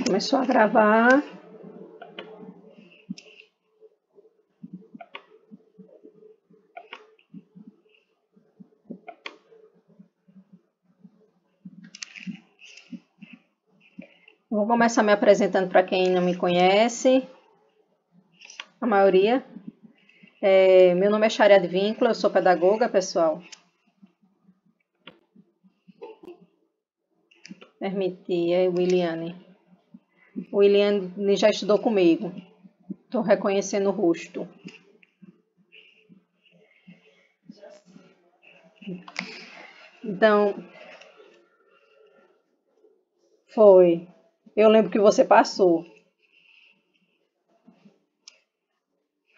Começou a gravar. Vou começar me apresentando para quem não me conhece, a maioria. Meu nome é Sharia Advíncula, eu sou pedagoga, pessoal. Permitir, Williane. O Williane já estudou comigo. Estou reconhecendo o rosto. Então, foi. Eu lembro que você passou.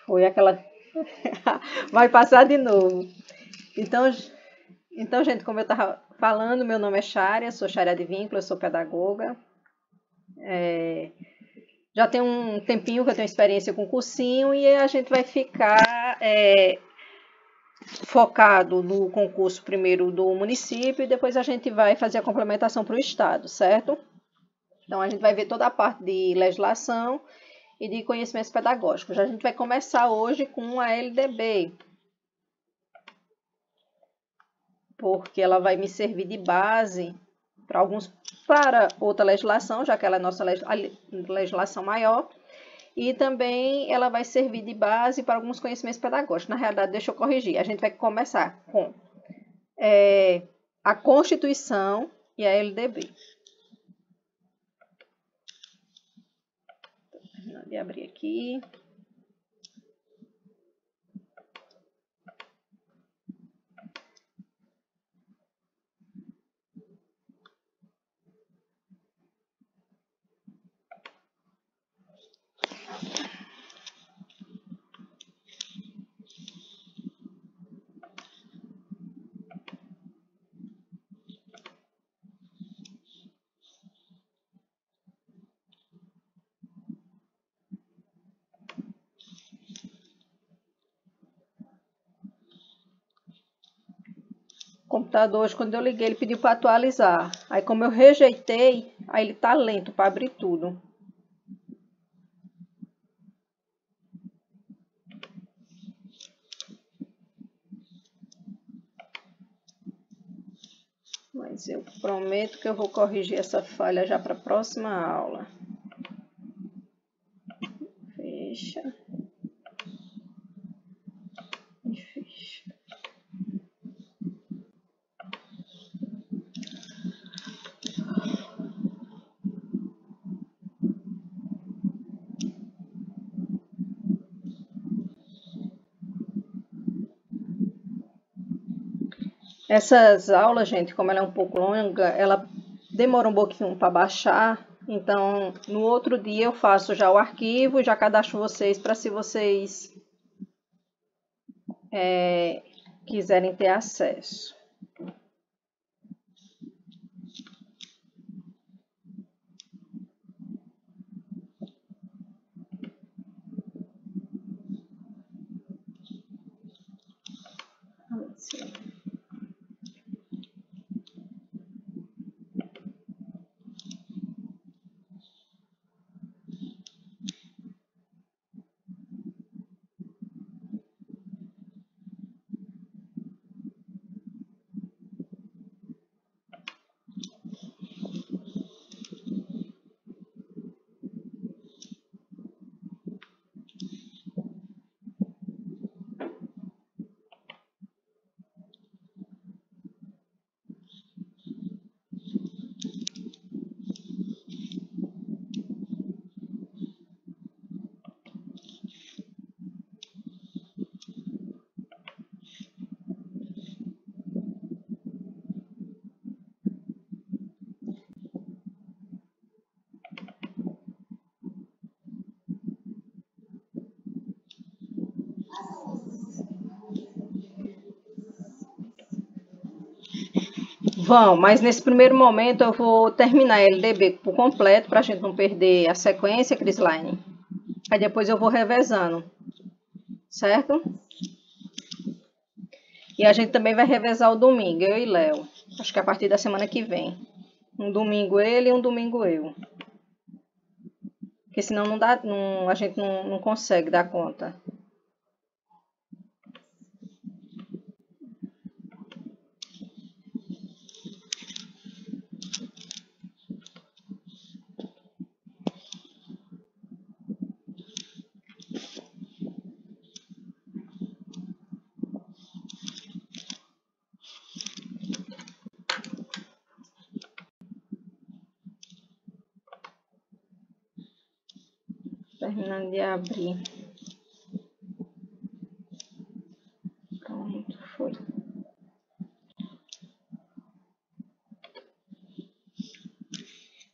Foi aquela... Vai passar de novo. Então, gente, como eu estava falando, meu nome é Sharia, sou Sharia Advíncula, eu sou pedagoga. Já tem um tempinho que eu tenho experiência com cursinho e a gente vai ficar focado no concurso primeiro do município e depois a gente vai fazer a complementação para o estado, certo? Então, a gente vai ver toda a parte de legislação e de conhecimentos pedagógicos. A gente vai começar hoje com a LDB, porque ela vai me servir de base para outra legislação, já que ela é nossa legislação maior, e também ela vai servir de base para alguns conhecimentos pedagógicos. Na realidade, deixa eu corrigir, a gente vai começar com a Constituição e a LDB. Vou abrir aqui. O computador, hoje, quando eu liguei, ele pediu para atualizar. Aí, como eu rejeitei, aí ele tá lento para abrir tudo. Mas eu prometo que eu vou corrigir essa falha já para a próxima aula. Fecha. E fecha. Essas aulas, gente, como ela é um pouco longa, ela demora um pouquinho para baixar. Então, no outro dia eu faço já o arquivo e já cadastro vocês para se vocês quiserem ter acesso. Vão, mas nesse primeiro momento eu vou terminar a LDB por completo, para a gente não perder a sequência, Crislaine. Aí depois eu vou revezando, certo? E a gente também vai revezar o domingo, eu e Léo. Acho que a partir da semana que vem. Um domingo ele e um domingo eu. porque senão não dá, a gente não consegue dar conta. Terminando de abrir. Pronto, foi.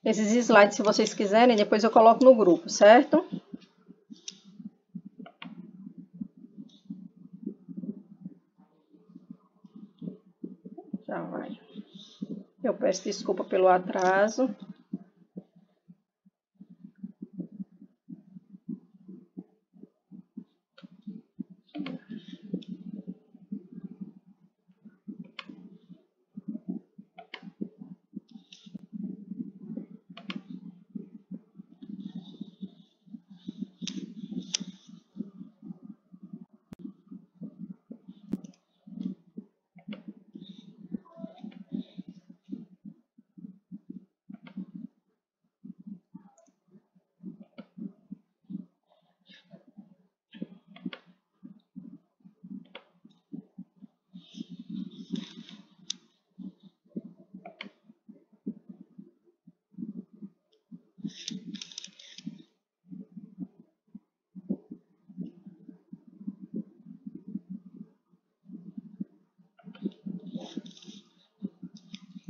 Esses slides, se vocês quiserem, depois eu coloco no grupo, certo? Já vai. Eu peço desculpa pelo atraso.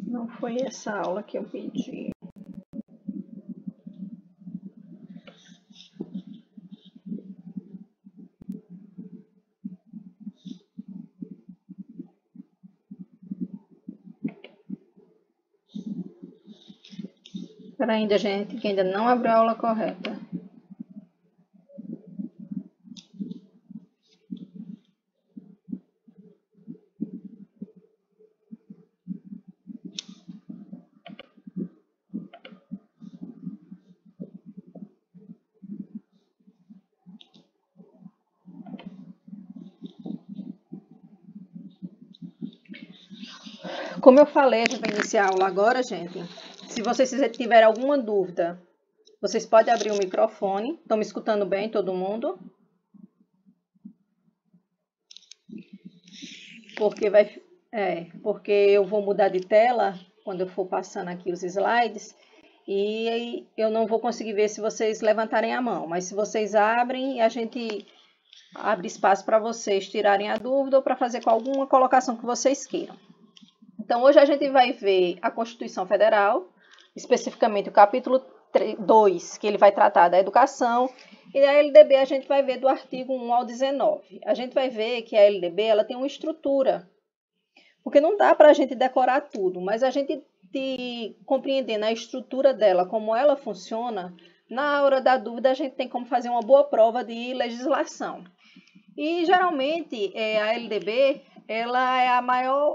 Não foi essa aula que eu pedi. Espera ainda, gente, que ainda não abriu a aula correta. Como eu falei, a gente vai iniciar a aula agora, gente. Se vocês tiverem alguma dúvida, vocês podem abrir o microfone. Estão me escutando bem, todo mundo? Porque eu vou mudar de tela quando eu for passando aqui os slides e eu não vou conseguir ver se vocês levantarem a mão. Mas se vocês abrem, a gente abre espaço para vocês tirarem a dúvida ou para fazer com alguma colocação que vocês queiram. Então, hoje a gente vai ver a Constituição Federal, especificamente o capítulo 2, que ele vai tratar da educação, e a LDB a gente vai ver do artigo 1 ao 19. A gente vai ver que a LDB ela tem uma estrutura, porque não dá para a gente decorar tudo, mas a gente compreendendo a estrutura dela, como ela funciona, na hora da dúvida a gente tem como fazer uma boa prova de legislação. E geralmente a LDB ela é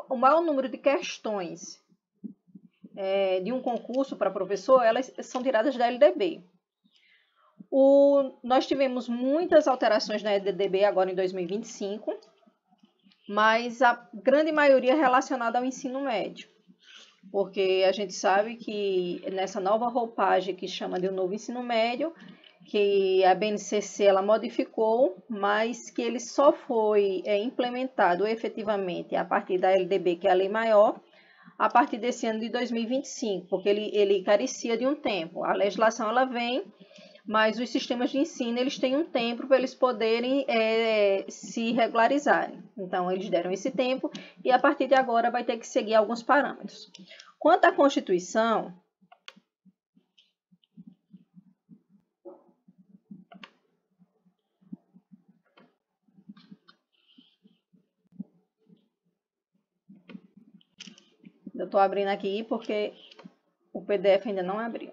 o maior número de questões de um concurso para professor, elas são tiradas da LDB. Nós tivemos muitas alterações na LDB agora em 2025, mas a grande maioria relacionada ao ensino médio, porque a gente sabe que nessa nova roupagem que chama de um novo ensino médio, que a BNCC ela modificou, mas que ele só foi implementado efetivamente a partir da LDB, que é a lei maior, a partir desse ano de 2025, porque ele carecia de um tempo. A legislação ela vem, mas os sistemas de ensino eles têm um tempo para eles poderem se regularizarem. Então, eles deram esse tempo e a partir de agora vai ter que seguir alguns parâmetros. Quanto à Constituição, eu estou abrindo aqui porque o PDF ainda não abriu.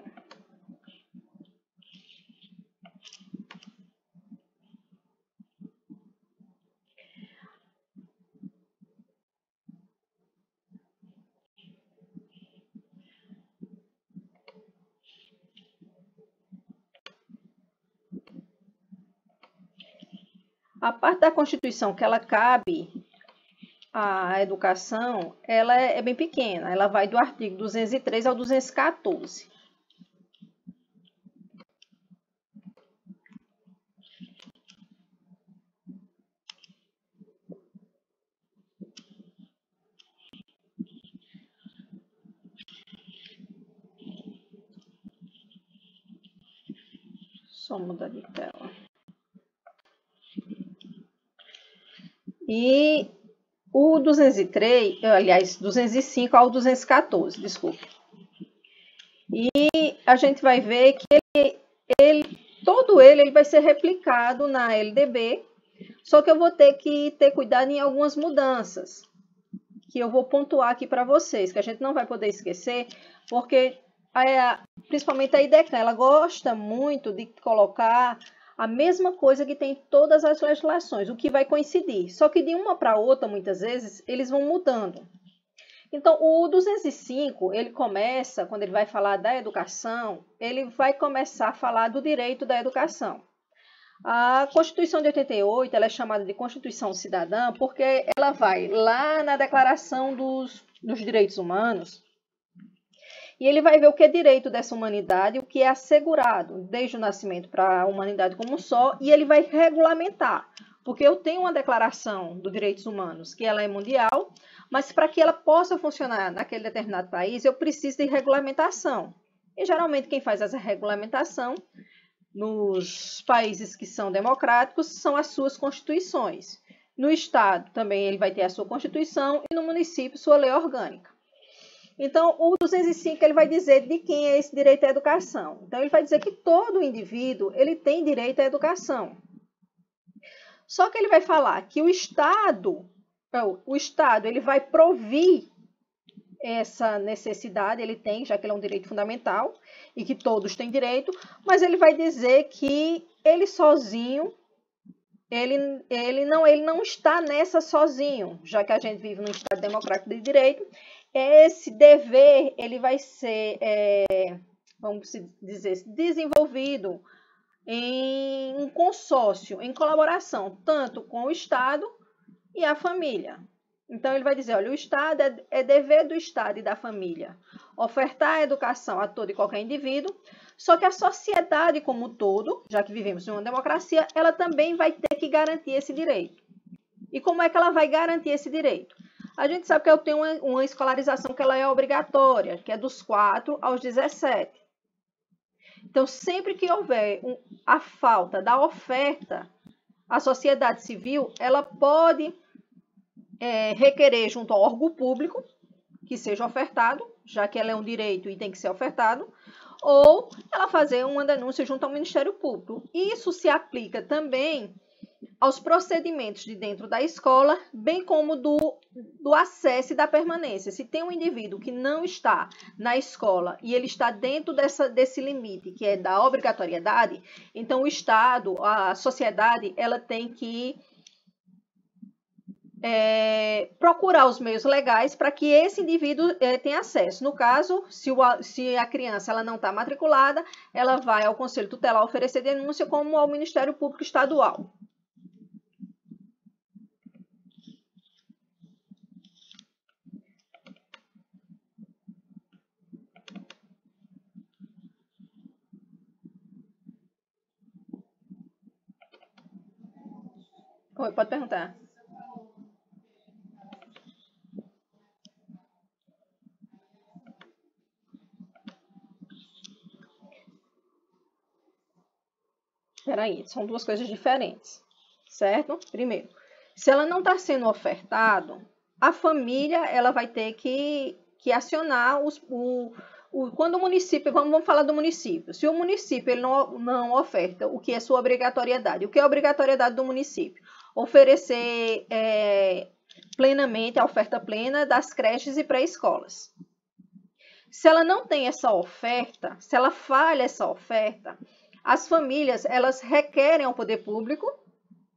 A parte da Constituição que ela cabe à educação, ela é bem pequena. Ela vai do artigo 203 ao 214. Só mudar de tela. E o 203, aliás, 205 ao 214, desculpe. E a gente vai ver que todo ele vai ser replicado na LDB, só que eu vou ter que ter cuidado em algumas mudanças, que eu vou pontuar aqui para vocês, que a gente não vai poder esquecer, porque principalmente a IDECAN, ela gosta muito de colocar a mesma coisa que tem em todas as legislações, o que vai coincidir. Só que de uma para outra, muitas vezes, eles vão mudando. Então, o 205, ele começa, quando ele vai falar da educação, ele vai começar a falar do direito da educação. A Constituição de 88, ela é chamada de Constituição Cidadã, porque ela vai lá na Declaração dos Direitos Humanos, e ele vai ver o que é direito dessa humanidade, o que é assegurado desde o nascimento para a humanidade como um só, e ele vai regulamentar. Porque eu tenho uma declaração dos direitos humanos, que ela é mundial, mas para que ela possa funcionar naquele determinado país, eu preciso de regulamentação. E geralmente quem faz essa regulamentação nos países que são democráticos são as suas constituições. No estado também ele vai ter a sua constituição e no município sua lei orgânica. Então, o 205 ele vai dizer de quem é esse direito à educação. Então, ele vai dizer que todo indivíduo ele tem direito à educação. Só que ele vai falar que o Estado ele vai provir essa necessidade, ele tem, já que ele é um direito fundamental e que todos têm direito, mas ele vai dizer que ele sozinho, ele não está nessa sozinho, já que a gente vive num Estado democrático de direito. Esse dever ele vai ser, vamos dizer, desenvolvido em um consórcio, em colaboração, tanto com o Estado e a família. Então, ele vai dizer, olha, o Estado é dever do Estado e da família ofertar a educação a todo e qualquer indivíduo, só que a sociedade como um todo, já que vivemos em uma democracia, ela também vai ter que garantir esse direito. E como é que ela vai garantir esse direito? A gente sabe que eu tenho uma escolarização que ela é obrigatória, que é dos 4 aos 17. Então, sempre que houver a falta da oferta, a sociedade civil ela pode requerer junto ao órgão público que seja ofertado, já que ela é um direito e tem que ser ofertado, ou ela fazer uma denúncia junto ao Ministério Público. Isso se aplica também aos procedimentos de dentro da escola, bem como do acesso e da permanência. Se tem um indivíduo que não está na escola e ele está dentro desse limite, que é da obrigatoriedade, então o Estado, a sociedade, ela tem que procurar os meios legais para que esse indivíduo tenha acesso. No caso, se a criança ela não está matriculada, ela vai ao Conselho Tutelar oferecer denúncia, como ao Ministério Público Estadual. Oi, pode perguntar. Espera aí, são duas coisas diferentes, certo? Primeiro, se ela não está sendo ofertado, a família ela vai ter que acionar quando o município, vamos falar do município. Se o município ele não oferta o que é sua obrigatoriedade, o que é a obrigatoriedade do município? Oferecer plenamente a oferta plena das creches e pré-escolas. Se ela não tem essa oferta, se ela falha essa oferta, as famílias elas requerem ao poder público,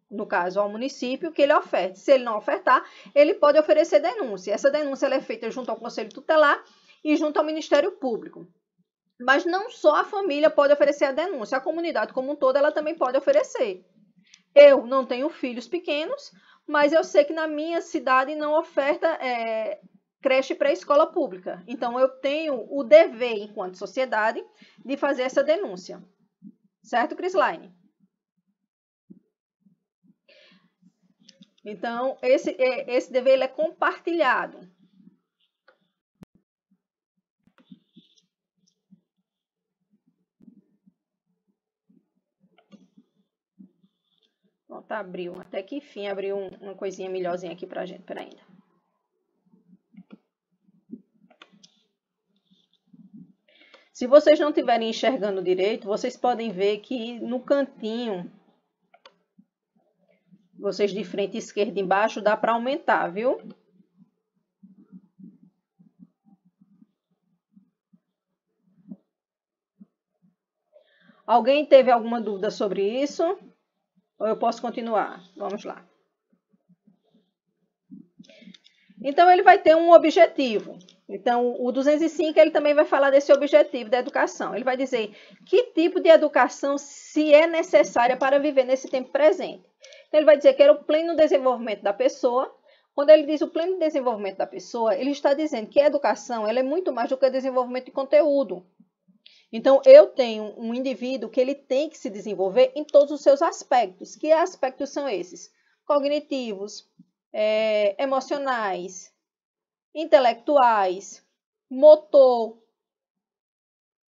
no caso ao município, que ele oferte. Se ele não ofertar, ele pode oferecer denúncia. Essa denúncia ela é feita junto ao Conselho Tutelar e junto ao Ministério Público. Mas não só a família pode oferecer a denúncia, a comunidade como um todo ela também pode oferecer. Eu não tenho filhos pequenos, mas eu sei que na minha cidade não oferta creche pré-escola pública. Então, eu tenho o dever, enquanto sociedade, de fazer essa denúncia. Certo, Crislaine? Então, esse dever ele é compartilhado. Pronto, abriu. Até que enfim abriu uma coisinha melhorzinha aqui pra gente. Pera ainda. Se vocês não estiverem enxergando direito, vocês podem ver que no cantinho, vocês de frente e esquerda embaixo, dá para aumentar, viu? Alguém teve alguma dúvida sobre isso? Ou eu posso continuar? Vamos lá. Então, ele vai ter um objetivo. Então, o 205, ele também vai falar desse objetivo da educação. Ele vai dizer que tipo de educação se é necessária para viver nesse tempo presente. Então, ele vai dizer que era o pleno desenvolvimento da pessoa. Quando ele diz o pleno desenvolvimento da pessoa, ele está dizendo que a educação ela é muito mais do que o desenvolvimento de conteúdo. Então, eu tenho um indivíduo que ele tem que se desenvolver em todos os seus aspectos. Que aspectos são esses? Cognitivos, emocionais, intelectuais, motor,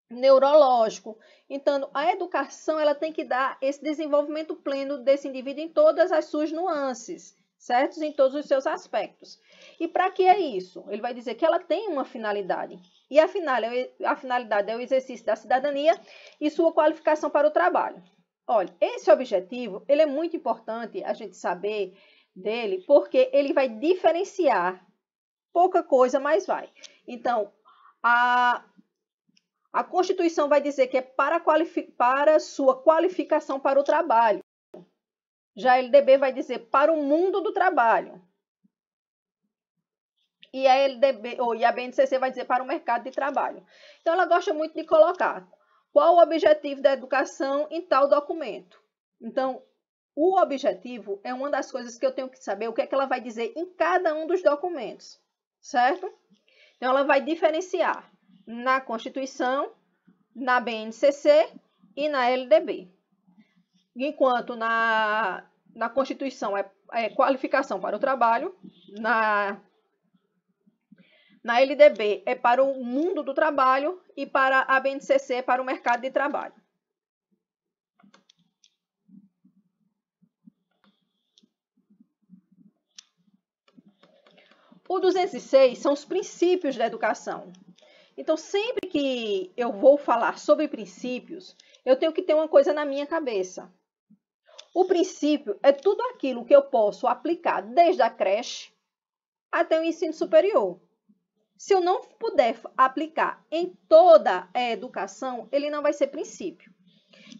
neurológico. Então, a educação ela tem que dar esse desenvolvimento pleno desse indivíduo em todas as suas nuances, certo? Em todos os seus aspectos. E para que é isso? Ele vai dizer que ela tem uma finalidade. E a finalidade é o exercício da cidadania e sua qualificação para o trabalho. Olha, esse objetivo ele é muito importante a gente saber dele, porque ele vai diferenciar pouca coisa, mas vai. Então, a Constituição vai dizer que é para sua qualificação para o trabalho. Já a LDB vai dizer para o mundo do trabalho. E a BNCC vai dizer para o mercado de trabalho. Então, ela gosta muito de colocar qual o objetivo da educação em tal documento. Então, o objetivo é uma das coisas que eu tenho que saber o que é que ela vai dizer em cada um dos documentos, certo? Então, ela vai diferenciar na Constituição, na BNCC e na LDB. Enquanto na Constituição é qualificação para o trabalho, na LDB é para o mundo do trabalho e para a BNCC é para o mercado de trabalho. O 206 são os princípios da educação. Então, sempre que eu vou falar sobre princípios, eu tenho que ter uma coisa na minha cabeça. O princípio é tudo aquilo que eu posso aplicar desde a creche até o ensino superior. Se eu não puder aplicar em toda a educação, ele não vai ser princípio.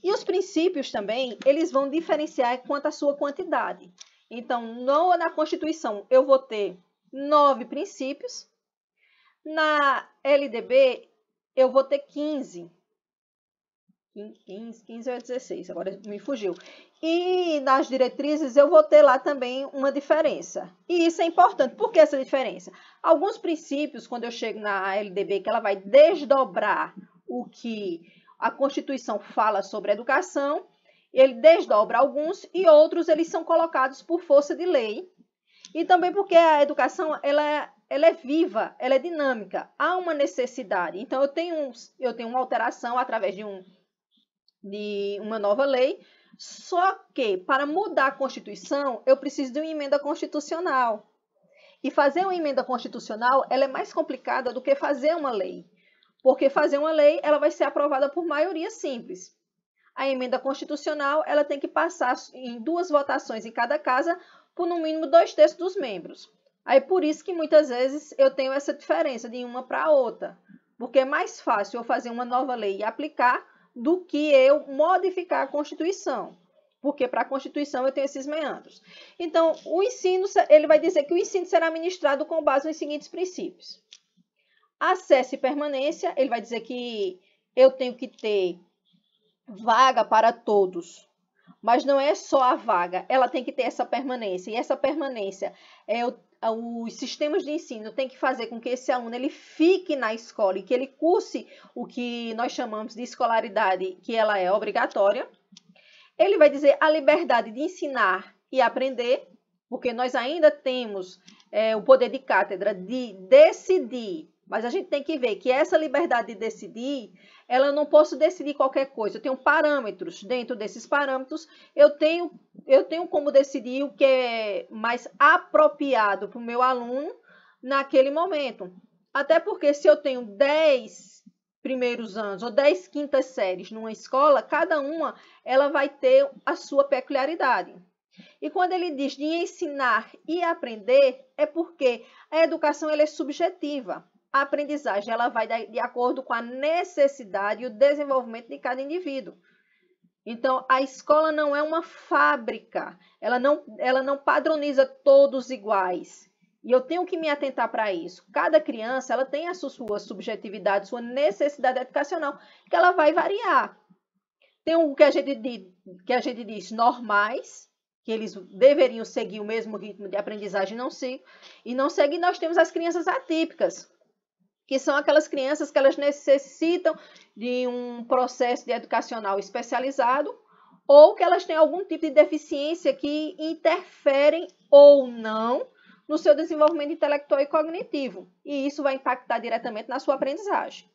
E os princípios também, eles vão diferenciar quanto à sua quantidade. Então, na Constituição, eu vou ter 9 princípios. Na LDB, eu vou ter 15. 15 ou 16, agora me fugiu. E nas diretrizes, eu vou ter lá também uma diferença. E isso é importante. Por que essa diferença? Alguns princípios, quando eu chego na LDB, que ela vai desdobrar o que a Constituição fala sobre a educação, ele desdobra alguns e outros eles são colocados por força de lei. E também porque a educação ela é viva, ela é dinâmica, há uma necessidade. Então, eu tenho uma alteração através de uma nova lei, só que para mudar a Constituição, eu preciso de uma emenda constitucional. E fazer uma emenda constitucional ela é mais complicada do que fazer uma lei. Porque fazer uma lei ela vai ser aprovada por maioria simples. A emenda constitucional ela tem que passar em 2 votações em cada casa, por no mínimo 2/3 dos membros. Aí por isso que muitas vezes eu tenho essa diferença de uma para outra, porque é mais fácil eu fazer uma nova lei e aplicar do que eu modificar a Constituição, porque para a Constituição eu tenho esses meandros. Então, o ensino, ele vai dizer que o ensino será ministrado com base nos seguintes princípios. Acesso e permanência, ele vai dizer que eu tenho que ter vaga para todos, Mas não é só a vaga, ela tem que ter essa permanência. E essa permanência, os sistemas de ensino têm que fazer com que esse aluno ele fique na escola e que ele curse o que nós chamamos de escolaridade, que ela é obrigatória. Ele vai dizer a liberdade de ensinar e aprender, porque nós ainda temos o poder de cátedra de decidir, mas a gente tem que ver que essa liberdade de decidir, eu não posso decidir qualquer coisa. Eu tenho parâmetros. Dentro desses parâmetros, eu tenho como decidir o que é mais apropriado para o meu aluno naquele momento. Até porque se eu tenho 10 primeiros anos ou 10 quintas séries numa escola, cada uma ela vai ter a sua peculiaridade. E quando ele diz de ensinar e aprender, é porque a educação ela é subjetiva. A aprendizagem ela vai de acordo com a necessidade e o desenvolvimento de cada indivíduo. Então, a escola não é uma fábrica, ela não padroniza todos iguais. E eu tenho que me atentar para isso. Cada criança ela tem a sua subjetividade, sua necessidade educacional, que ela vai variar. Tem o que a gente diz normais, que eles deveriam seguir o mesmo ritmo de aprendizagem, não seguem. Nós temos as crianças atípicas, que são aquelas crianças que elas necessitam de um processo educacional especializado ou que elas têm algum tipo de deficiência que interferem ou não no seu desenvolvimento intelectual e cognitivo. E isso vai impactar diretamente na sua aprendizagem.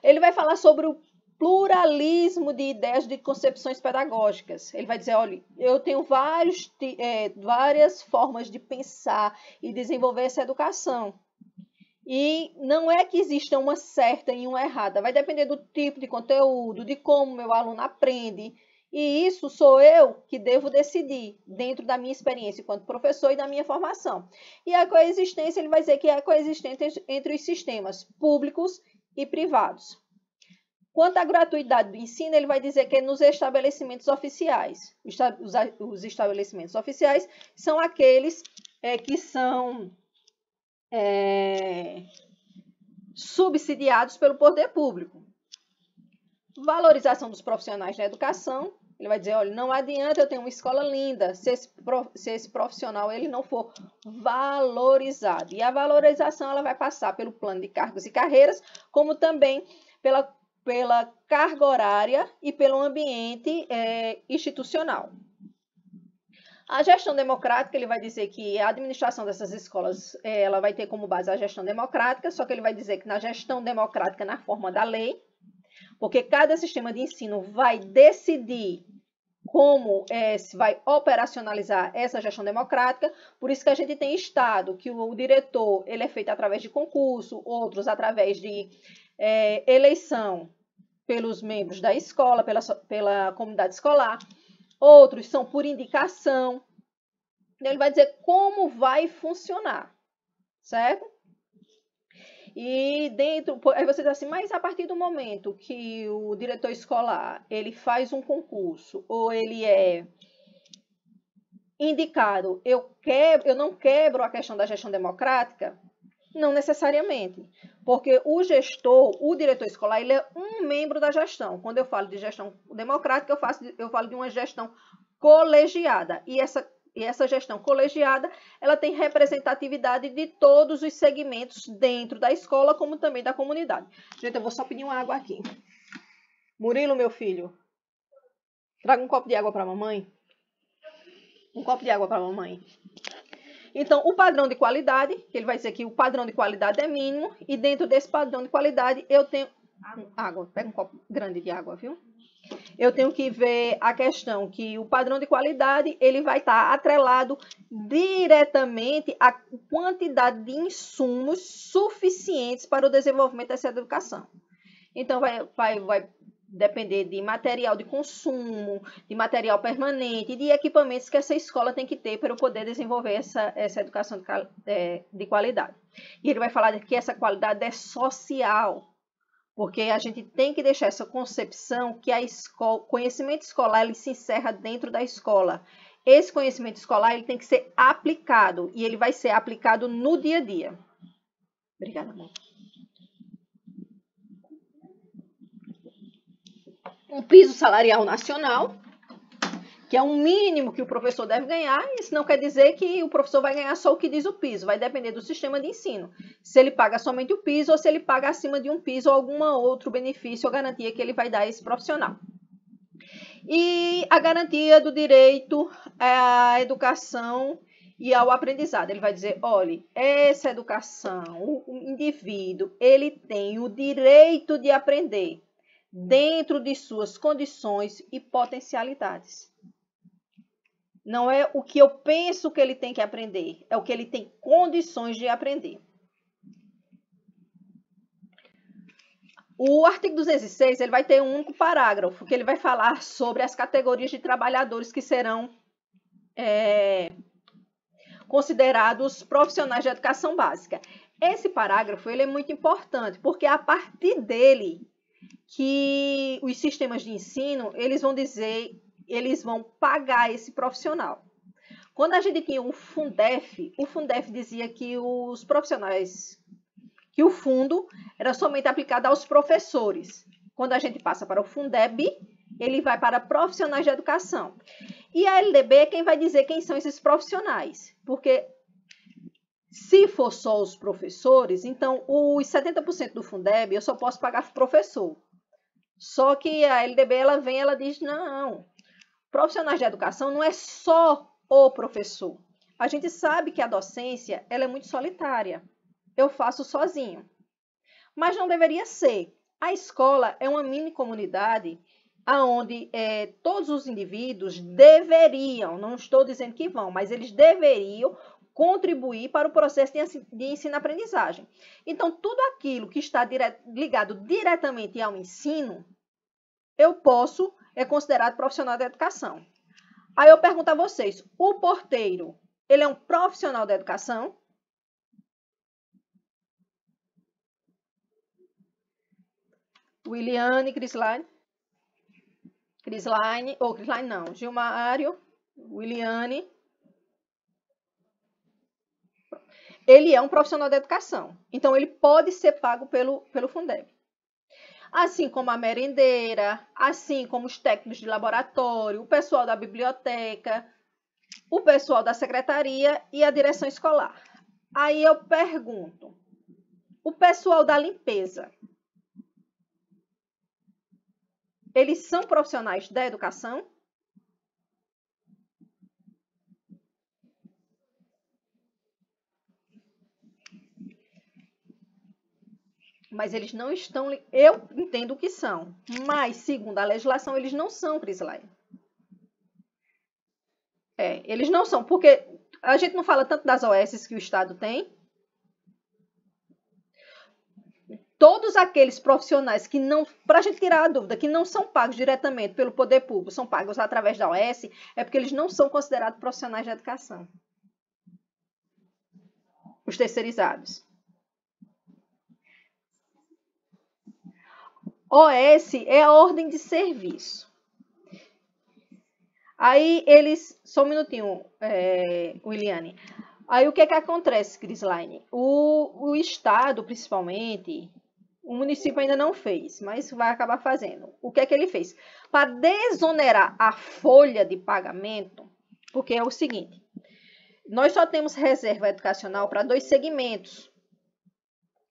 Ele vai falar sobre o pluralismo de ideias de concepções pedagógicas. Ele vai dizer, olha, eu tenho várias formas de pensar e desenvolver essa educação. E não é que exista uma certa e uma errada, vai depender do tipo de conteúdo, de como meu aluno aprende. E isso sou eu que devo decidir dentro da minha experiência enquanto professor e da minha formação. E a coexistência, ele vai dizer que é coexistente entre os sistemas públicos e privados. Quanto à gratuidade do ensino, ele vai dizer que é nos estabelecimentos oficiais. Os estabelecimentos oficiais são aqueles que são subsidiados pelo poder público. Valorização dos profissionais da educação. Ele vai dizer, olha, não adianta eu ter uma escola linda se esse profissional ele não for valorizado. E a valorização ela vai passar pelo plano de cargos e carreiras, como também pela carga horária e pelo ambiente institucional. A gestão democrática, ele vai dizer que a administração dessas escolas, ela vai ter como base a gestão democrática, só que ele vai dizer que na gestão democrática, na forma da lei, porque cada sistema de ensino vai decidir como se vai operacionalizar essa gestão democrática, por isso que a gente tem estado que o diretor ele é feito através de concurso, outros através de eleição pelos membros da escola, pela comunidade escolar, outros são por indicação. Ele vai dizer como vai funcionar, certo? E aí você diz assim, mas a partir do momento que o diretor escolar ele faz um concurso ou ele é indicado, eu não quebro a questão da gestão democrática? Não necessariamente, porque o diretor escolar, ele é um membro da gestão. Quando eu falo de gestão democrática, eu falo de uma gestão colegiada. E essa gestão colegiada, ela tem representatividade de todos os segmentos dentro da escola, como também da comunidade. Gente, eu vou só pedir uma água aqui. Murilo, meu filho, traga um copo de água para a mamãe. Um copo de água para a mamãe. Então, o padrão de qualidade, ele vai dizer que o padrão de qualidade é mínimo, e dentro desse padrão de qualidade, eu tenho... Água, pega um copo grande de água, viu? Eu tenho que ver a questão que o padrão de qualidade, ele vai estar atrelado diretamente à quantidade de insumos suficientes para o desenvolvimento dessa educação. Então, vai depender de material de consumo, de material permanente, de equipamentos que essa escola tem que ter para poder desenvolver essa educação de qualidade. E ele vai falar que essa qualidade é social, porque a gente tem que deixar essa concepção que o conhecimento escolar ele se encerra dentro da escola. Esse conhecimento escolar ele tem que ser aplicado, e ele vai ser aplicado no dia a dia. Obrigada, amor. Um piso salarial nacional, que é um mínimo que o professor deve ganhar. Isso não quer dizer que o professor vai ganhar só o que diz o piso, vai depender do sistema de ensino. Se ele paga somente o piso ou se ele paga acima de um piso ou algum outro benefício ou garantia que ele vai dar a esse profissional. E a garantia do direito à educação e ao aprendizado. Ele vai dizer, olha, essa educação, o indivíduo, ele tem o direito de aprender dentro de suas condições e potencialidades. Não é o que eu penso que ele tem que aprender, é o que ele tem condições de aprender. O artigo 206 ele vai ter um único parágrafo, que ele vai falar sobre as categorias de trabalhadores que serão considerados profissionais de educação básica. Esse parágrafo ele é muito importante, porque é a partir dele que os sistemas de ensino eles vão pagar esse profissional. Quando a gente tinha o Fundef dizia que os profissionais, que o fundo era somente aplicado aos professores. Quando a gente passa para o Fundeb, ele vai para profissionais de educação. E a LDB é quem vai dizer quem são esses profissionais. Porque se for só os professores, então os 70% do Fundeb eu só posso pagar professor. Só que a LDB ela diz, não, profissionais de educação não é só o professor. A gente sabe que a docência ela é muito solitária. Eu faço sozinho. Mas não deveria ser. A escola é uma mini comunidade onde todos os indivíduos deveriam, não estou dizendo que vão, mas eles deveriam contribuir para o processo de ensino-aprendizagem. Então, tudo aquilo que está ligado diretamente ao ensino, é considerado profissional da educação. Aí eu pergunto a vocês, o porteiro, ele é um profissional da educação? Williane, Crislaine não, Gilmário, Williane. Ele é um profissional da educação, então ele pode ser pago pelo Fundeb. Assim como a merendeira, assim como os técnicos de laboratório, o pessoal da biblioteca, o pessoal da secretaria e a direção escolar. Aí eu pergunto, o pessoal da limpeza, eles são profissionais da educação? Mas eles não estão... Eu entendo que são, mas segundo a legislação, eles não são, Crislaine. Eles não são, porque a gente não fala tanto das OS que o Estado tem. Todos aqueles profissionais que não, para a gente tirar a dúvida, que não são pagos diretamente pelo poder público, são pagos através da OS, é porque eles não são considerados profissionais de educação. Os terceirizados. OS é a ordem de serviço. Aí eles... Só um minutinho, Williane. Aí o que acontece, Crislaine? O Estado, principalmente, o município ainda não fez, mas vai acabar fazendo. O que ele fez? Para desonerar a folha de pagamento, porque é o seguinte, nós só temos reserva educacional para 2 segmentos,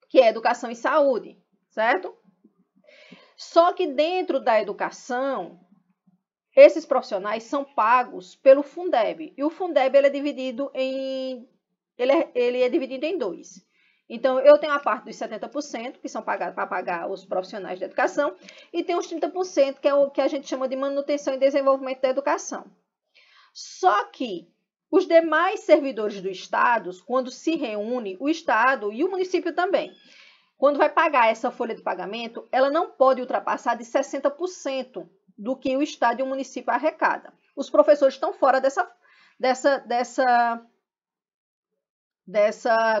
que é educação e saúde, certo? Só que dentro da educação, esses profissionais são pagos pelo Fundeb. E o Fundeb ele é dividido em 2. Então, eu tenho a parte dos 70%, que são pagados para pagar os profissionais de educação, e tem os 30%, que é o que a gente chama de manutenção e desenvolvimento da educação. Só que os demais servidores do Estado, quando se reúne, o Estado e o município também, quando vai pagar essa folha de pagamento, ela não pode ultrapassar de 60% do que o Estado e o município arrecada. Os professores estão fora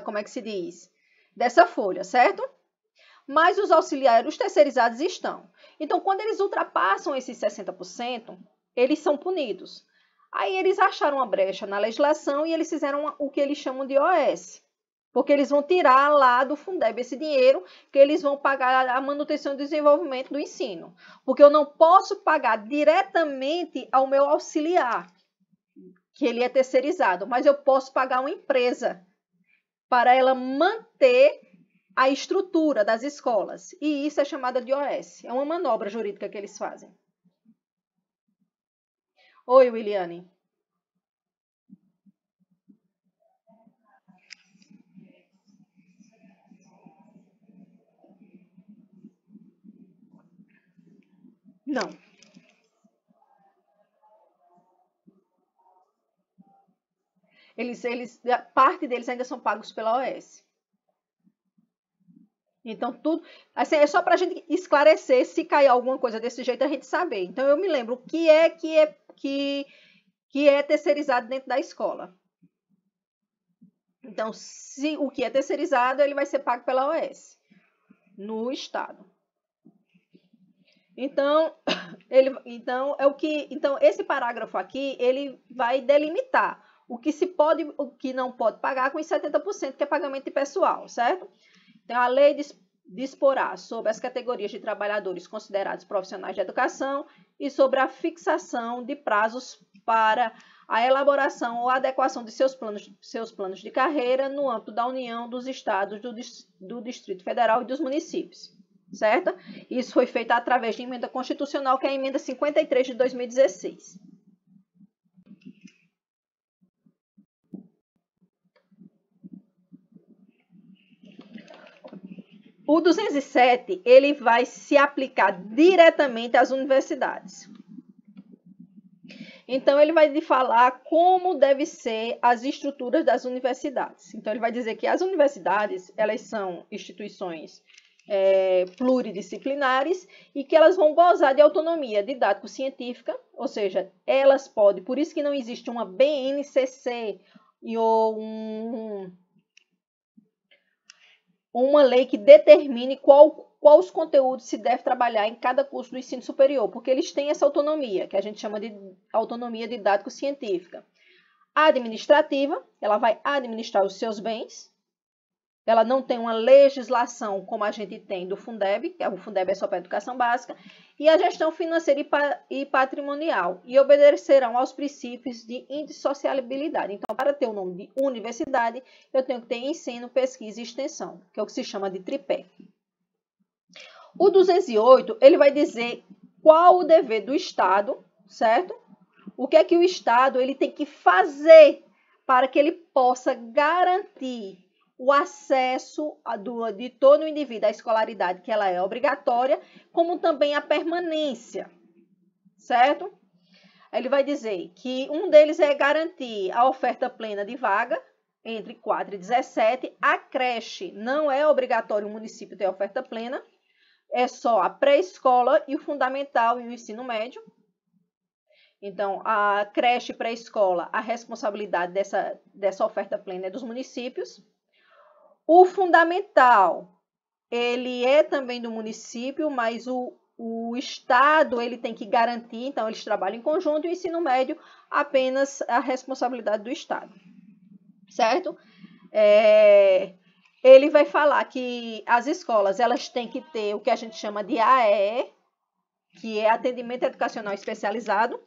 como é que se diz? Dessa folha, certo? Mas os auxiliares, os terceirizados estão. Então, quando eles ultrapassam esses 60%, eles são punidos. Aí eles acharam uma brecha na legislação e eles fizeram o que eles chamam de OS. Porque eles vão tirar lá do Fundeb esse dinheiro que eles vão pagar a manutenção e desenvolvimento do ensino. Porque eu não posso pagar diretamente ao meu auxiliar, que ele é terceirizado, mas eu posso pagar uma empresa para ela manter a estrutura das escolas. E isso é chamada de OS. É uma manobra jurídica que eles fazem. Oi, Williane. Não. Parte deles ainda são pagos pela OS. Então, tudo. Assim, é só para a gente esclarecer, se cair alguma coisa desse jeito, a gente saber. Então, eu me lembro o que é terceirizado dentro da escola. Então, se o que é terceirizado, ele vai ser pago pela OS no estado. Então, esse parágrafo aqui, ele vai delimitar o que se pode, o que não pode pagar com os 70%, que é pagamento de pessoal, certo? Então, a lei disporá sobre as categorias de trabalhadores considerados profissionais de educação e sobre a fixação de prazos para a elaboração ou adequação de seus planos de carreira no âmbito da União, dos estados, do Distrito Federal e dos municípios, certo? Isso foi feito através de emenda constitucional, que é a emenda 53 de 2016. O 207, ele vai se aplicar diretamente às universidades. Então, ele vai falar como deve ser as estruturas das universidades. Então, ele vai dizer que as universidades, elas são instituições pluridisciplinares e que elas vão gozar de autonomia didático-científica, ou seja, elas podem, por isso que não existe uma BNCC ou uma lei que determine qual os conteúdos se deve trabalhar em cada curso do ensino superior, porque eles têm essa autonomia, que a gente chama de autonomia didático-científica. A administrativa, ela vai administrar os seus bens, ela não tem uma legislação como a gente tem do Fundeb, que o Fundeb é só para a educação básica, e a gestão financeira e patrimonial, e obedecerão aos princípios de indissociabilidade. Então, para ter o nome de universidade, eu tenho que ter ensino, pesquisa e extensão, que é o que se chama de tripé. O 208, ele vai dizer qual o dever do Estado, certo? O que é que o Estado ele tem que fazer para que ele possa garantir o acesso de todo o indivíduo à escolaridade, que ela é obrigatória, como também a permanência, certo? Ele vai dizer que um deles é garantir a oferta plena de vaga entre 4 e 17. A creche não é obrigatório o município ter oferta plena, é só a pré-escola e o fundamental e o ensino médio. Então, a creche pré-escola, a responsabilidade dessa oferta plena é dos municípios. O fundamental, ele é também do município, mas o Estado ele tem que garantir, então eles trabalham em conjunto, e o ensino médio apenas a responsabilidade do Estado, certo? Ele vai falar que as escolas elas têm que ter o que a gente chama de AE, que é atendimento educacional especializado,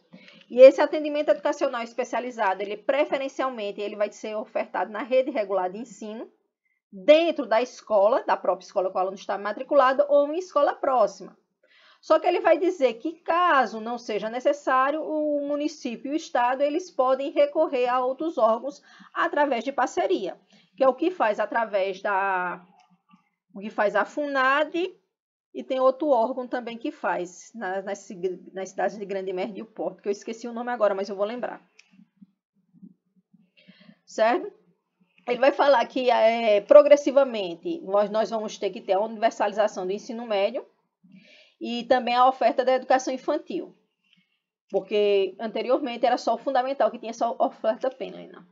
e esse atendimento educacional especializado, ele preferencialmente ele vai ser ofertado na rede regular de ensino, dentro da escola, da própria escola que o aluno está matriculado, ou em escola próxima. Só que ele vai dizer que, caso não seja necessário, o município e o Estado eles podem recorrer a outros órgãos através de parceria, que é o que faz através o que faz a FUNAD, e tem outro órgão também que faz nas cidades de grande e médio porte, que eu esqueci o nome agora, mas eu vou lembrar. Certo? Ele vai falar que progressivamente nós vamos ter que ter a universalização do ensino médio e também a oferta da educação infantil, porque anteriormente era só o fundamental que tinha essa oferta plena.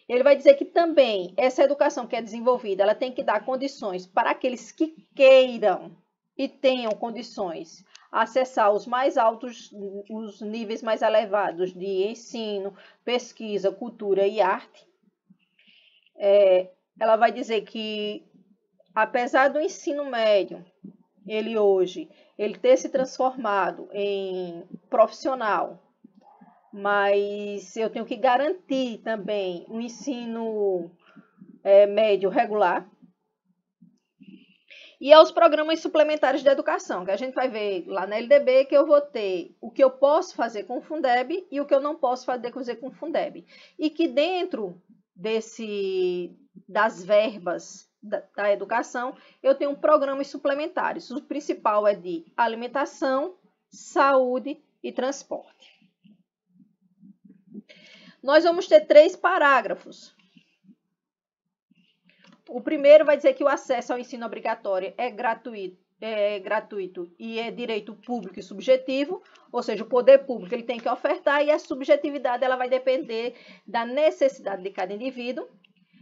Ele vai dizer que também essa educação que é desenvolvida, ela tem que dar condições para aqueles que queiram e tenham condições acessar os mais altos, os níveis mais elevados de ensino, pesquisa, cultura e arte. ela vai dizer que, apesar do ensino médio, ele ter se transformado em profissional, mas eu tenho que garantir também um ensino médio regular, e aos programas suplementares de educação, que a gente vai ver lá na LDB que eu vou ter o que eu posso fazer com o Fundeb e o que eu não posso fazer com o Fundeb. E que dentro das verbas da educação, eu tenho programas suplementares. O principal é de alimentação, saúde e transporte. Nós vamos ter 3 parágrafos. O primeiro vai dizer que o acesso ao ensino obrigatório é gratuito e é direito público e subjetivo, ou seja, o poder público ele tem que ofertar e a subjetividade ela vai depender da necessidade de cada indivíduo.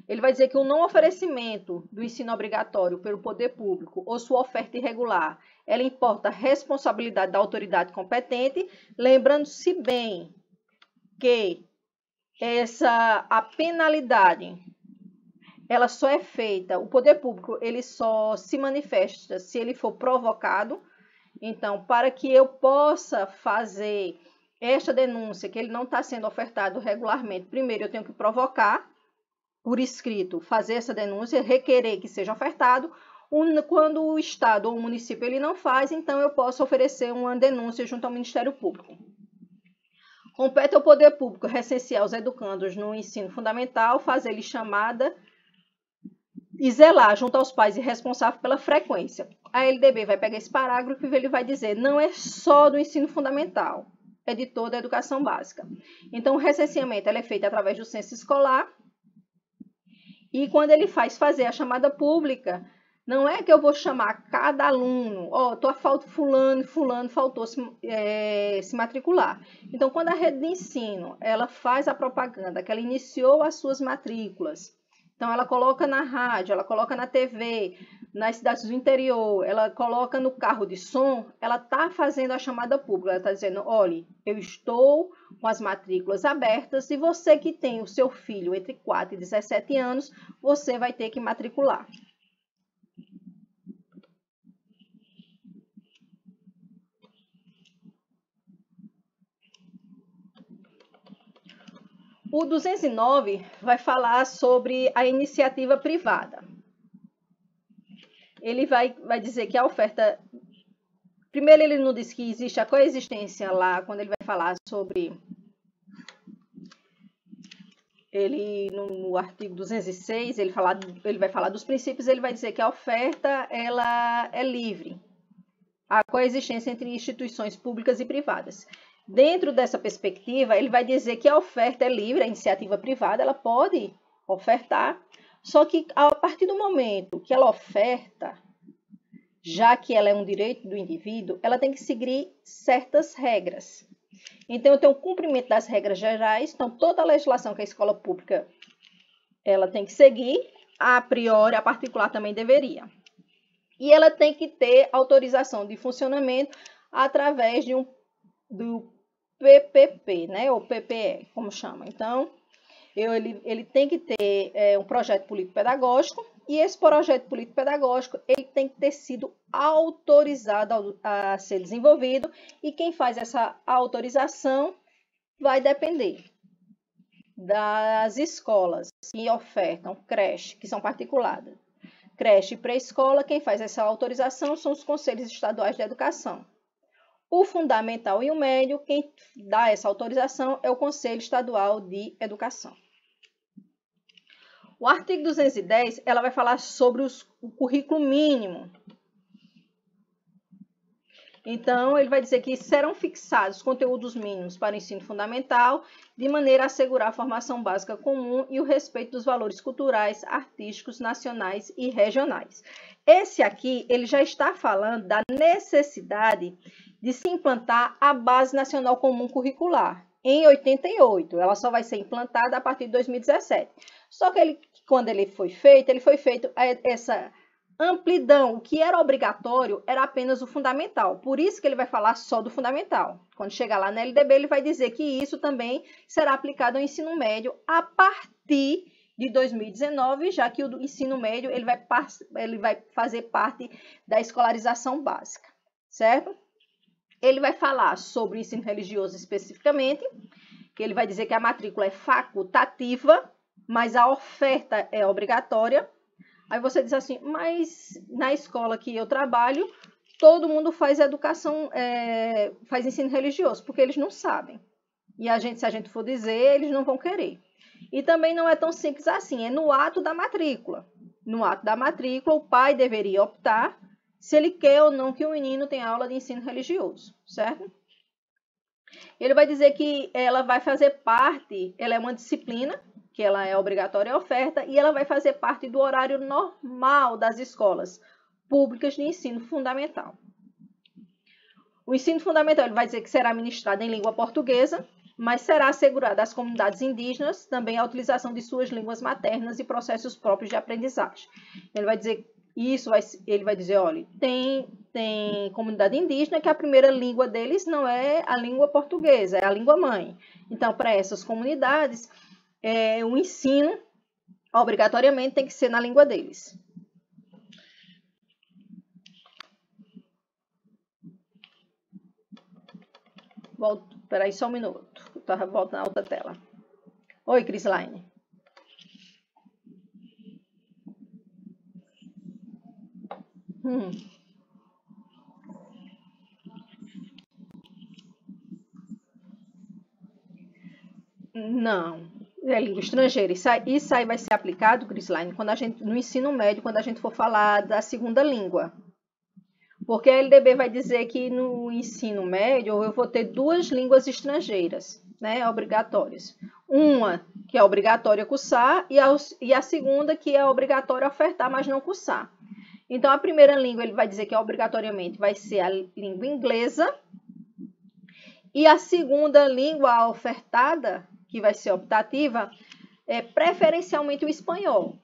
Ele vai dizer que o não oferecimento do ensino obrigatório pelo poder público ou sua oferta irregular, ela importa a responsabilidade da autoridade competente, lembrando-se bem que a penalidade ela só é feita, o poder público ele só se manifesta se ele for provocado. Então, para que eu possa fazer esta denúncia que ele não está sendo ofertado regularmente, primeiro eu tenho que provocar por escrito, fazer essa denúncia, requerer que seja ofertado. Quando o Estado ou o município ele não faz, então eu posso oferecer uma denúncia junto ao Ministério Público. Compete ao poder público recensear os educandos no ensino fundamental, fazer-lhe chamada e zelar junto aos pais e responsável pela frequência. A LDB vai pegar esse parágrafo e ele vai dizer, não é só do ensino fundamental, é de toda a educação básica. Então, o recenseamento é feito através do censo escolar e quando ele fazer a chamada pública, não é que eu vou chamar cada aluno, fulano faltou se matricular. Então, quando a rede de ensino ela faz a propaganda que ela iniciou as suas matrículas, então ela coloca na rádio, ela coloca na TV, nas cidades do interior, ela coloca no carro de som, ela está fazendo a chamada pública, ela está dizendo, olha, eu estou com as matrículas abertas e você que tem o seu filho entre 4 e 17 anos, você vai ter que matricular. O 209 vai falar sobre a iniciativa privada. Ele vai dizer que a oferta... Primeiro, ele não diz que existe a coexistência lá, quando ele vai falar sobre... no artigo 206, ele vai falar dos princípios, ele vai dizer que a oferta ela é livre. A coexistência entre instituições públicas e privadas. Dentro dessa perspectiva, ele vai dizer que a oferta é livre, a iniciativa privada, ela pode ofertar, só que a partir do momento que ela oferta, já que ela é um direito do indivíduo, ela tem que seguir certas regras. Então, eu tenho o cumprimento das regras gerais, então toda a legislação que a escola pública ela tem que seguir, a priori, a particular também deveria. E ela tem que ter autorização de funcionamento através do PPP, né, ou PPE, como chama. Então, ele tem que ter um projeto político-pedagógico e esse projeto político-pedagógico ele tem que ter sido autorizado a ser desenvolvido e quem faz essa autorização vai depender das escolas que ofertam creche, que são particulares. Creche e pré-escola, quem faz essa autorização são os conselhos estaduais de educação. O fundamental e o médio, quem dá essa autorização é o Conselho Estadual de Educação. O artigo 210, ela vai falar sobre o currículo mínimo. Então, ele vai dizer que serão fixados conteúdos mínimos para o ensino fundamental, de maneira a assegurar a formação básica comum e o respeito dos valores culturais, artísticos, nacionais e regionais. Esse aqui, ele já está falando da necessidade de se implantar a Base Nacional Comum Curricular, em 88. Ela só vai ser implantada a partir de 2017. Só que quando ele foi feito essa amplidão. O que era obrigatório era apenas o fundamental. Por isso que ele vai falar só do fundamental. Quando chegar lá na LDB, ele vai dizer que isso também será aplicado ao ensino médio a partir de 2019, já que o ensino médio ele vai fazer parte da escolarização básica, certo? Ele vai falar sobre o ensino religioso especificamente, que ele vai dizer que a matrícula é facultativa, mas a oferta é obrigatória. Aí você diz assim, mas na escola que eu trabalho, todo mundo faz educação, faz ensino religioso, porque eles não sabem. E se a gente for dizer, eles não vão querer. E também não é tão simples assim, é no ato da matrícula. No ato da matrícula, o pai deveria optar se ele quer ou não que o menino tenha aula de ensino religioso, certo? Ele vai dizer que ela vai fazer parte, ela é uma disciplina, que ela é obrigatória e oferta, e ela vai fazer parte do horário normal das escolas públicas de ensino fundamental. O ensino fundamental ele vai dizer que será ministrado em língua portuguesa, mas será assegurada às comunidades indígenas também a utilização de suas línguas maternas e processos próprios de aprendizagem. Ele vai dizer ele vai dizer, olha, tem comunidade indígena que a primeira língua deles não é a língua portuguesa, é a língua mãe. Então, para essas comunidades, o ensino obrigatoriamente tem que ser na língua deles. Espera aí só um minuto. Eu estava voltando na outra tela. Oi, Crislaine. Não, é língua estrangeira. Isso aí vai ser aplicado, Crislaine, no ensino médio, quando a gente for falar da segunda língua. Porque a LDB vai dizer que no ensino médio eu vou ter 2 línguas estrangeiras, né, obrigatórias. Uma que é obrigatória cursar e a segunda que é obrigatória ofertar, mas não cursar. Então, a primeira língua ele vai dizer que obrigatoriamente vai ser a língua inglesa. E a segunda língua ofertada, que vai ser optativa, é preferencialmente o espanhol.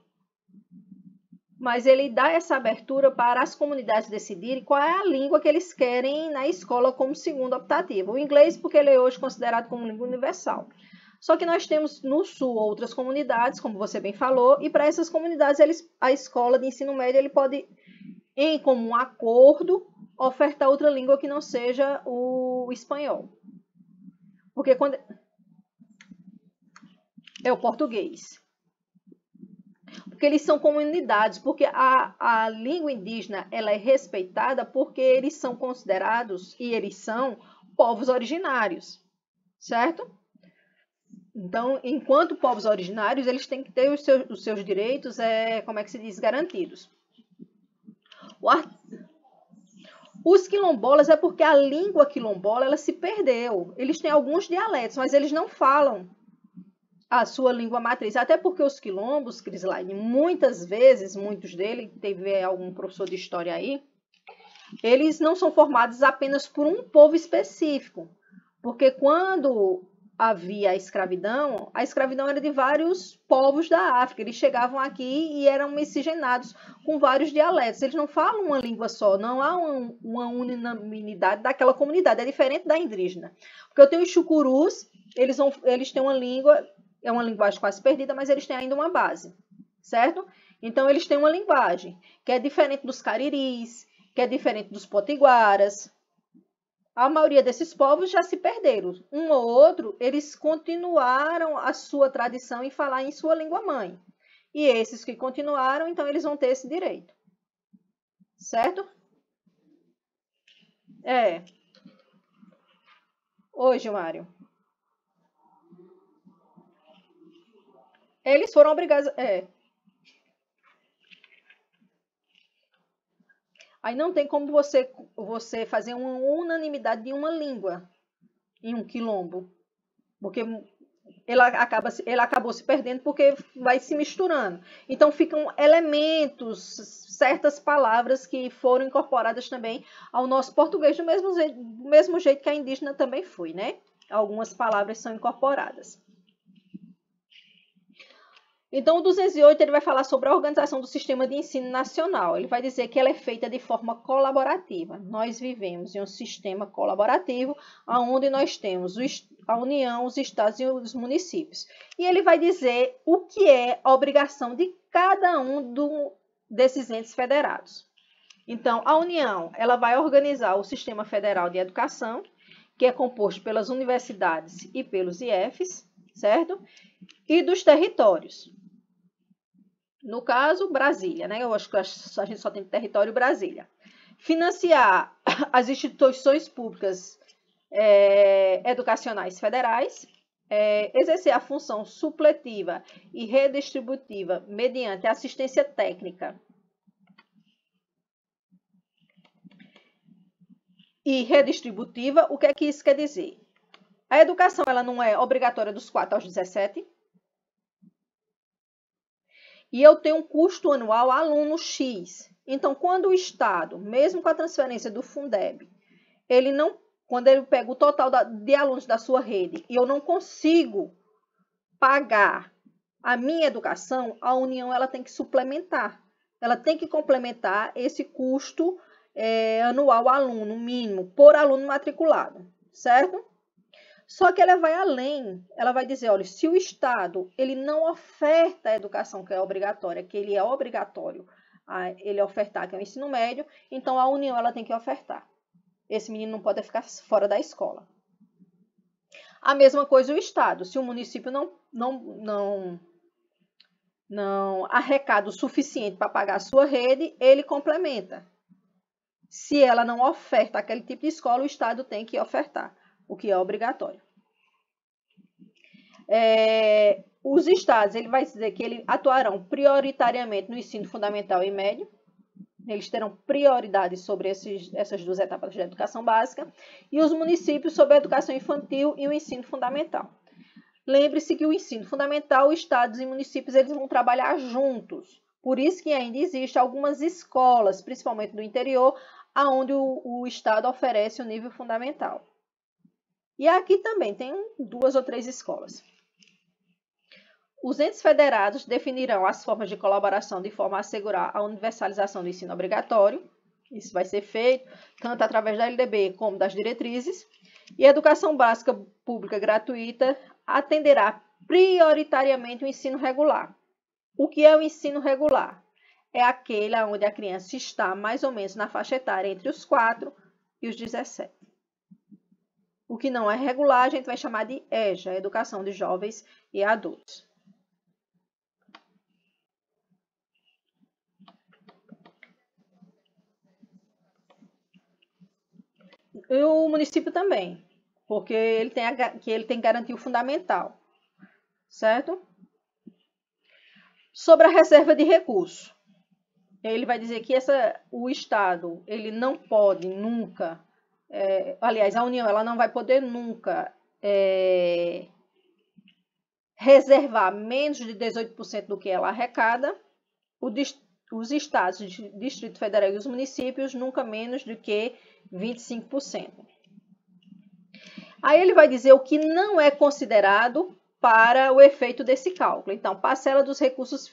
Mas ele dá essa abertura para as comunidades decidirem qual é a língua que eles querem na escola como segunda optativa. O inglês, porque ele é hoje considerado como língua universal. Só que nós temos no Sul outras comunidades, como você bem falou, e para essas comunidades a escola de ensino médio ele pode, em comum acordo, ofertar outra língua que não seja o espanhol. Porque quando é o português. Porque eles são comunidades, porque a língua indígena ela é respeitada porque eles são considerados, e eles são, povos originários, certo? Então, enquanto povos originários, eles têm que ter os seus direitos, como é que se diz, garantidos. Os quilombolas é porque a língua quilombola ela se perdeu. Eles têm alguns dialetos, mas eles não falam a sua língua matriz. Até porque os quilombos, Crislaine, muitas vezes, muitos deles, teve algum professor de história aí, eles não são formados apenas por um povo específico. Porque quando havia a escravidão era de vários povos da África. Eles chegavam aqui e eram miscigenados com vários dialetos. Eles não falam uma língua só, não há uma unanimidade daquela comunidade. É diferente da indígena. Porque eu tenho os chucurus, eles têm uma língua, é uma linguagem quase perdida, mas eles têm ainda uma base, certo? Então, eles têm uma linguagem que é diferente dos cariris, que é diferente dos potiguaras. A maioria desses povos já se perderam. Um ou outro, eles continuaram a sua tradição em falar em sua língua mãe. E esses que continuaram, então, eles vão ter esse direito. Certo? Oi, Gilmário. Eles foram obrigados... Aí não tem como você fazer uma unanimidade de uma língua em um quilombo. Porque ele acabou se perdendo porque vai se misturando. Então ficam elementos, certas palavras que foram incorporadas também ao nosso português, do mesmo jeito que a indígena também foi, né? Algumas palavras são incorporadas. Então, o 208 ele vai falar sobre a organização do sistema de ensino nacional. Ele vai dizer que ela é feita de forma colaborativa. Nós vivemos em um sistema colaborativo, onde nós temos a União, os estados e os municípios. E ele vai dizer o que é a obrigação de cada um desses entes federados. Então, a União, ela vai organizar o Sistema Federal de Educação, que é composto pelas universidades e pelos IFs, certo? E dos territórios. No caso, Brasília, né? Eu acho que a gente só tem território Brasília. Financiar as instituições públicas educacionais federais, exercer a função supletiva e redistributiva mediante assistência técnica e redistributiva. O que é que isso quer dizer? A educação ela não é obrigatória dos 4 aos 17. E eu tenho um custo anual aluno X. Então, quando o Estado, mesmo com a transferência do Fundeb, quando ele pega o total de alunos da sua rede e eu não consigo pagar a minha educação, a União ela tem que suplementar. Ela tem que complementar esse custo anual aluno mínimo por aluno matriculado, certo? Só que ela vai além, ela vai dizer, olha, se o Estado ele não oferta a educação que é obrigatória, que ele é obrigatório ele ofertar, que é o ensino médio, então a União ela tem que ofertar. Esse menino não pode ficar fora da escola. A mesma coisa o Estado, se o município não arrecada o suficiente para pagar a sua rede, ele complementa. Se ela não oferta aquele tipo de escola, o Estado tem que ofertar, o que é obrigatório. Os estados, ele vai dizer que eles atuarão prioritariamente no ensino fundamental e médio. Eles terão prioridade sobre essas duas etapas da educação básica. E os municípios sobre a educação infantil e o ensino fundamental. Lembre-se que o ensino fundamental, estados e municípios, eles vão trabalhar juntos. Por isso que ainda existem algumas escolas, principalmente do interior, onde o estado oferece o nível fundamental. E aqui também tem 2 ou 3 escolas. Os entes federados definirão as formas de colaboração de forma a assegurar a universalização do ensino obrigatório. Isso vai ser feito tanto através da LDB como das diretrizes. E a educação básica pública gratuita atenderá prioritariamente o ensino regular. O que é o ensino regular? É aquele onde a criança está mais ou menos na faixa etária entre os 4 e os 17. O que não é regular, a gente vai chamar de EJA, Educação de Jovens e Adultos. E o município também, porque ele tem que garantir o fundamental, certo? Sobre a reserva de recursos, ele vai dizer que o Estado ele não pode nunca, aliás, a União ela não vai poder nunca reservar menos de 18% do que ela arrecada. Os estados, o Distrito Federal e os municípios nunca menos do que 25%. Aí ele vai dizer o que não é considerado para o efeito desse cálculo. Então, parcela dos recursos,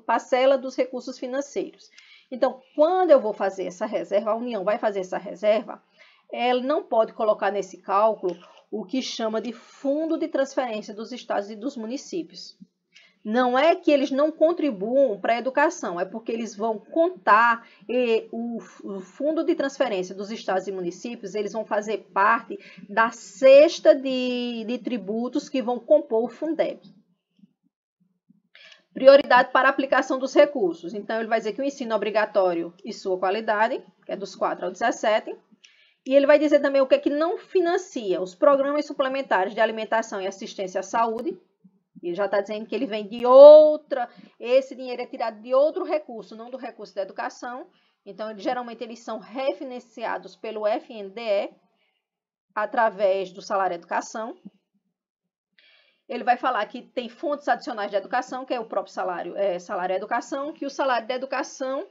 parcela dos recursos financeiros. Então, quando eu vou fazer essa reserva, a União vai fazer essa reserva, ela não pode colocar nesse cálculo o que chama de fundo de transferência dos estados e dos municípios. Não é que eles não contribuam para a educação, é porque eles vão contar o fundo de transferência dos estados e municípios, eles vão fazer parte da cesta de tributos que vão compor o Fundeb. Prioridade para a aplicação dos recursos. Então, ele vai dizer que o ensino obrigatório e sua qualidade, que é dos 4 ao 17, e ele vai dizer também o que é que não financia os programas suplementares de alimentação e assistência à saúde. E já está dizendo que ele vem de esse dinheiro é tirado de outro recurso, não do recurso da educação. Então, geralmente, eles são refinanciados pelo FNDE, através do salário educação. Ele vai falar que tem fontes adicionais de educação, que é o próprio salário educação, que o salário da educação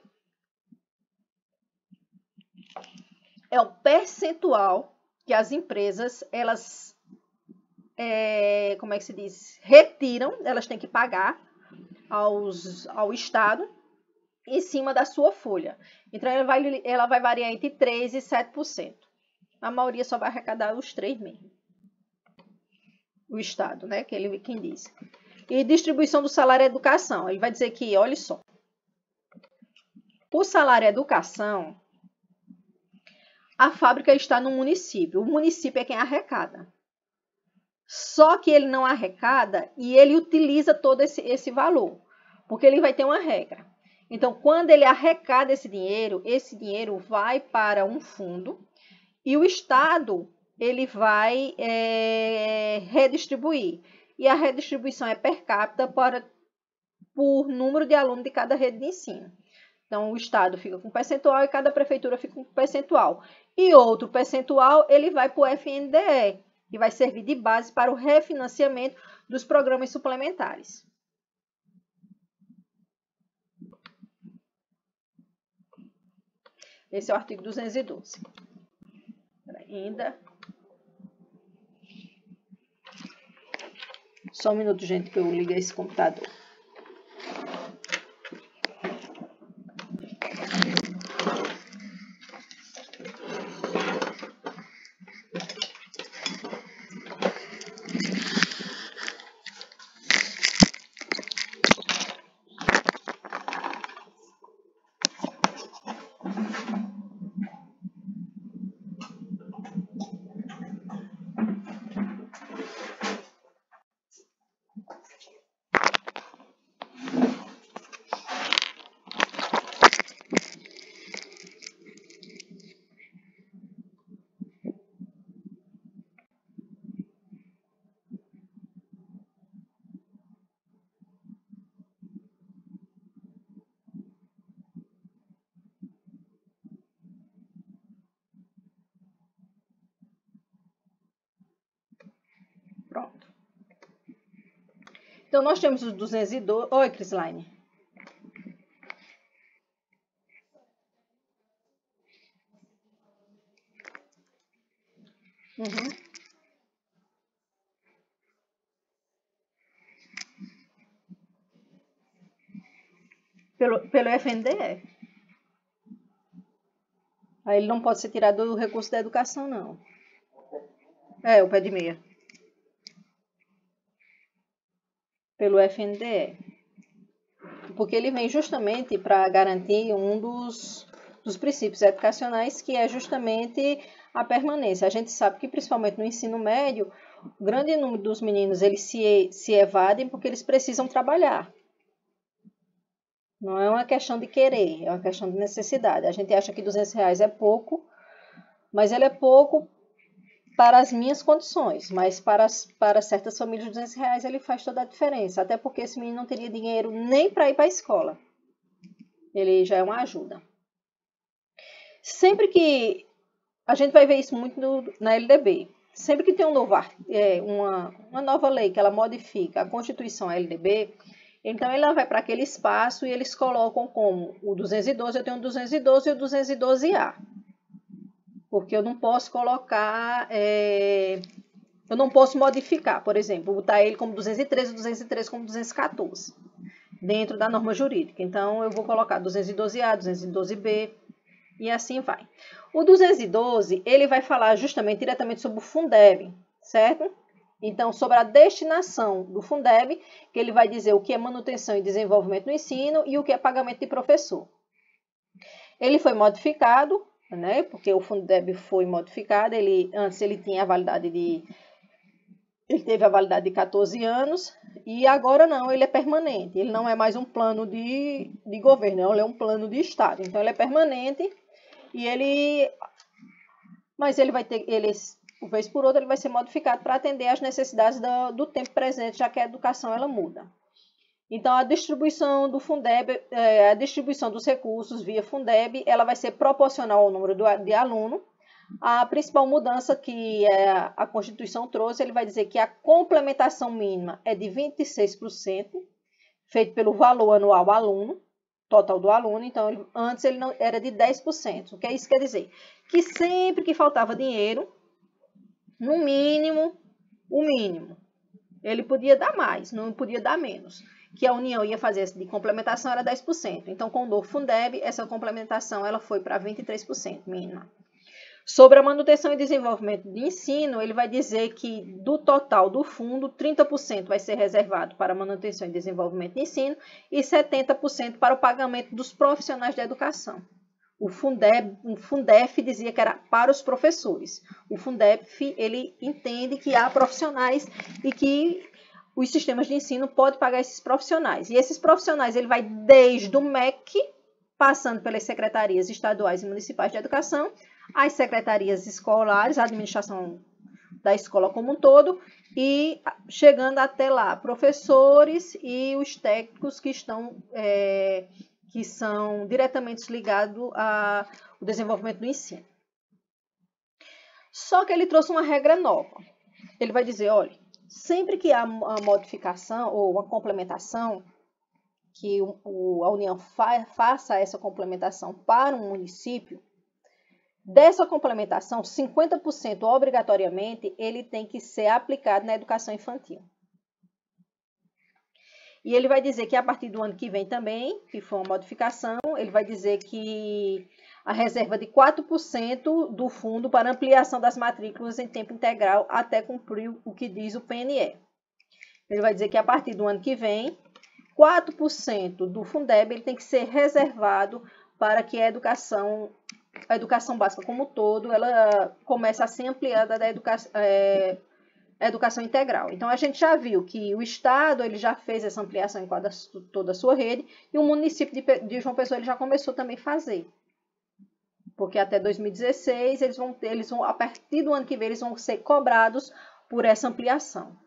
é o percentual que as empresas, elas como é que se diz? Retiram, elas têm que pagar ao Estado em cima da sua folha. Então, ela vai variar entre 3% e 7%. A maioria só vai arrecadar os 3 mesmo. o Estado, né? Que ele quem diz. E distribuição do salário à educação. Ele vai dizer que, olha só, o salário à educação, a fábrica está no município. O município é quem arrecada. Só que ele não arrecada e ele utiliza todo esse valor, porque ele vai ter uma regra. Então, quando ele arrecada esse dinheiro vai para um fundo e o Estado ele vai redistribuir. E a redistribuição é per capita por número de alunos de cada rede de ensino. Então, o Estado fica com um percentual e cada prefeitura fica com um percentual. E outro percentual ele vai para o FNDE, que vai servir de base para o refinanciamento dos programas suplementares. Esse é o artigo 212. Ainda. Só um minuto, gente, que eu liguei esse computador. Pronto. Então, nós temos os 212... Oi, Crislaine. Pelo FNDE. Aí ele não pode ser tirado do recurso da educação, não. É, o pé de meia. Pelo FNDE. Porque ele vem justamente para garantir um dos princípios educacionais, que é justamente a permanência. A gente sabe que, principalmente no ensino médio, o grande número dos meninos eles se evadem porque eles precisam trabalhar. Não é uma questão de querer, é uma questão de necessidade. A gente acha que R$200 é pouco, mas ele é pouco para as minhas condições, mas para certas famílias, R$200 ele faz toda a diferença, até porque esse menino não teria dinheiro nem para ir para a escola. Ele já é uma ajuda. Sempre que a gente vai ver isso muito na LDB, sempre que tem uma nova lei que ela modifica a Constituição, a LDB, então ela vai para aquele espaço e eles colocam como o 212, eu tenho o 212 e o 212A. Porque eu não posso colocar, eu não posso modificar, por exemplo, botar ele como 213 e 213 como 214, dentro da norma jurídica. Então, eu vou colocar 212A, 212B e assim vai. O 212, ele vai falar justamente diretamente sobre o Fundeb, certo? Então, sobre a destinação do Fundeb, que ele vai dizer o que é manutenção e desenvolvimento do ensino e o que é pagamento de professor. Ele foi modificado, né? Porque o Fundeb foi modificado, antes ele tinha a validade ele teve a validade de 14 anos e agora não, ele é permanente. Ele não é mais um plano de governo, ele é um plano de Estado. Então, ele é permanente mas ele vai ter, vez por outra, ele vai ser modificado para atender às necessidades do tempo presente, já que a educação ela muda. Então, a distribuição do Fundeb, a distribuição dos recursos via Fundeb, ela vai ser proporcional ao número de aluno. A principal mudança que a Constituição trouxe, ele vai dizer que a complementação mínima é de 26%, feito pelo valor anual aluno, total do aluno. Então, antes ele não era de 10%. O que isso quer dizer? Que sempre que faltava dinheiro, no mínimo, o mínimo, ele podia dar mais, não podia dar menos. Que a União ia fazer de complementação era 10%. Então, com o novo Fundeb, essa complementação ela foi para 23% mínima. Sobre a manutenção e desenvolvimento de ensino, ele vai dizer que do total do fundo, 30% vai ser reservado para manutenção e desenvolvimento de ensino e 70% para o pagamento dos profissionais da educação. O Fundef dizia que era para os professores. O Fundef, ele entende que há profissionais e que os sistemas de ensino podem pagar esses profissionais. E esses profissionais, ele vai desde o MEC, passando pelas secretarias estaduais e municipais de educação, as secretarias escolares, a administração da escola como um todo, e chegando até lá, professores e os técnicos que são diretamente ligados ao desenvolvimento do ensino. Só que ele trouxe uma regra nova. Ele vai dizer, olha, sempre que há uma modificação ou uma complementação, que a União faça essa complementação para um município, dessa complementação, 50% obrigatoriamente, ele tem que ser aplicado na educação infantil. E ele vai dizer que a partir do ano que vem também, que foi uma modificação, ele vai dizer que a reserva de 4% do fundo para ampliação das matrículas em tempo integral até cumprir o que diz o PNE. Ele vai dizer que a partir do ano que vem, 4% do Fundeb ele tem que ser reservado para que a educação básica como um todo, ela começa a ser ampliada da educação integral. Então, a gente já viu que o Estado ele já fez essa ampliação em toda a sua rede e o município de João Pessoa ele já começou também a fazer. Porque até 2016, eles vão, a partir do ano que vem, eles vão ser cobrados por essa ampliação.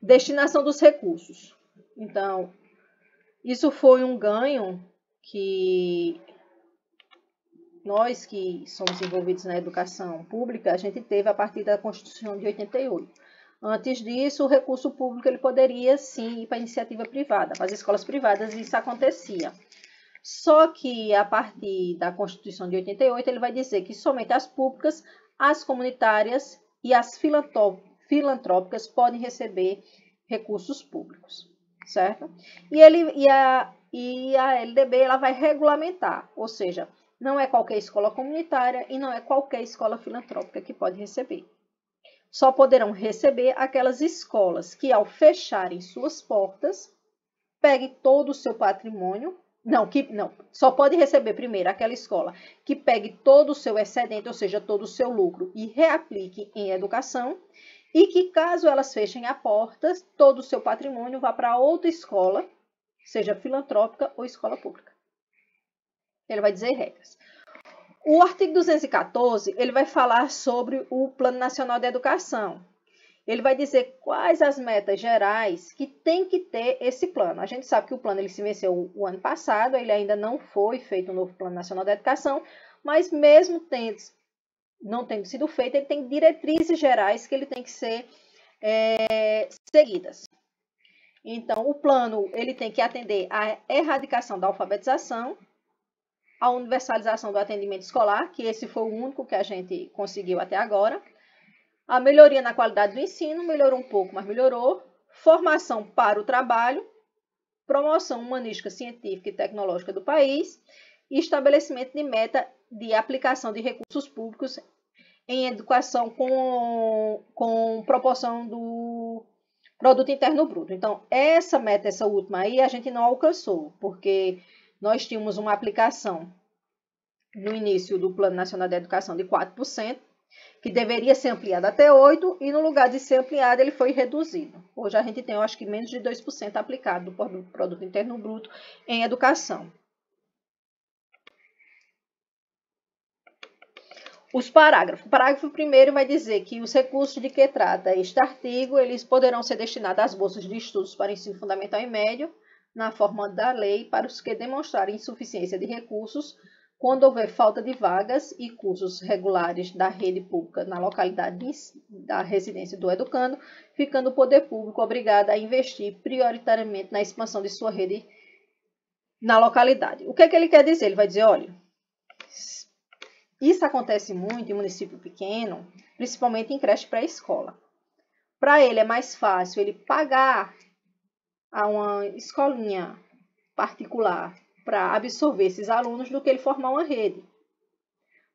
Destinação dos recursos. Então, isso foi um ganho que nós que somos envolvidos na educação pública, a gente teve a partir da Constituição de 88. Antes disso, o recurso público ele poderia sim ir para a iniciativa privada, para as escolas privadas, e isso acontecia. Só que a partir da Constituição de 88, ele vai dizer que somente as públicas, as comunitárias e as filantrópicas podem receber recursos públicos, certo? E a LDB ela vai regulamentar, ou seja, não é qualquer escola comunitária e não é qualquer escola filantrópica que pode receber. Só poderão receber aquelas escolas que, ao fecharem suas portas, peguem todo o seu patrimônio. Só pode receber primeiro aquela escola que pegue todo o seu excedente, ou seja, todo o seu lucro, e reaplique em educação, e que, caso elas fechem a porta, todo o seu patrimônio vá para outra escola, seja filantrópica ou escola pública. Ele vai dizer regras. O artigo 214, ele vai falar sobre o Plano Nacional de Educação. Ele vai dizer quais as metas gerais que tem que ter esse plano. A gente sabe que o plano ele se venceu o ano passado, ele ainda não foi feito um novo Plano Nacional de Educação, mas mesmo não tendo sido feito, ele tem diretrizes gerais que ele tem que ser seguidas. Então, o plano ele tem que atender à erradicação da alfabetização, a universalização do atendimento escolar, que esse foi o único que a gente conseguiu até agora, a melhoria na qualidade do ensino, melhorou um pouco, mas melhorou, formação para o trabalho, promoção humanística, científica e tecnológica do país e estabelecimento de meta de aplicação de recursos públicos em educação com proporção do Produto Interno Bruto. Então, essa meta, essa última aí, a gente não alcançou, porque nós tínhamos uma aplicação no início do Plano Nacional de Educação de 4%, que deveria ser ampliado até 8%, e no lugar de ser ampliado, ele foi reduzido. Hoje a gente tem, eu acho que menos de 2% aplicado do Produto Interno Bruto em educação. Os parágrafos. O parágrafo primeiro vai dizer que os recursos de que trata este artigo, eles poderão ser destinados às bolsas de estudos para ensino fundamental e médio, na forma da lei, para os que demonstrarem insuficiência de recursos, quando houver falta de vagas e cursos regulares da rede pública na localidade da residência do educando, ficando o poder público obrigado a investir prioritariamente na expansão de sua rede na localidade. O que é que ele quer dizer? Ele vai dizer, olha, isso acontece muito em município pequeno, principalmente em creche pré-escola. Para ele é mais fácil ele pagar a uma escolinha particular para absorver esses alunos do que ele formar uma rede.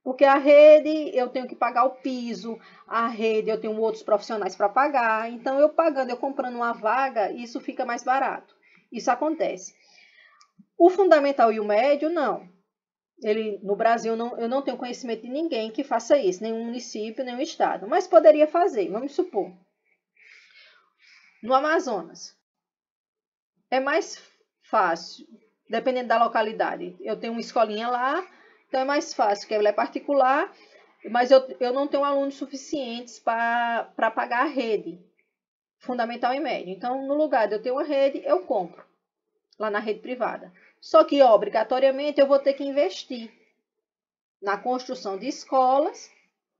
Porque a rede eu tenho que pagar o piso, a rede eu tenho outros profissionais para pagar, então eu pagando, eu comprando uma vaga, isso fica mais barato. Isso acontece. O fundamental e o médio, não. No Brasil, eu não tenho conhecimento de ninguém que faça isso, nenhum município, nenhum estado, mas poderia fazer, vamos supor. No Amazonas, é mais fácil, dependendo da localidade. Eu tenho uma escolinha lá, então é mais fácil, porque ela é particular, mas eu não tenho alunos suficientes para pagar a rede, fundamental e médio. Então, no lugar de eu ter uma rede, eu compro lá na rede privada. Só que, obrigatoriamente, eu vou ter que investir na construção de escolas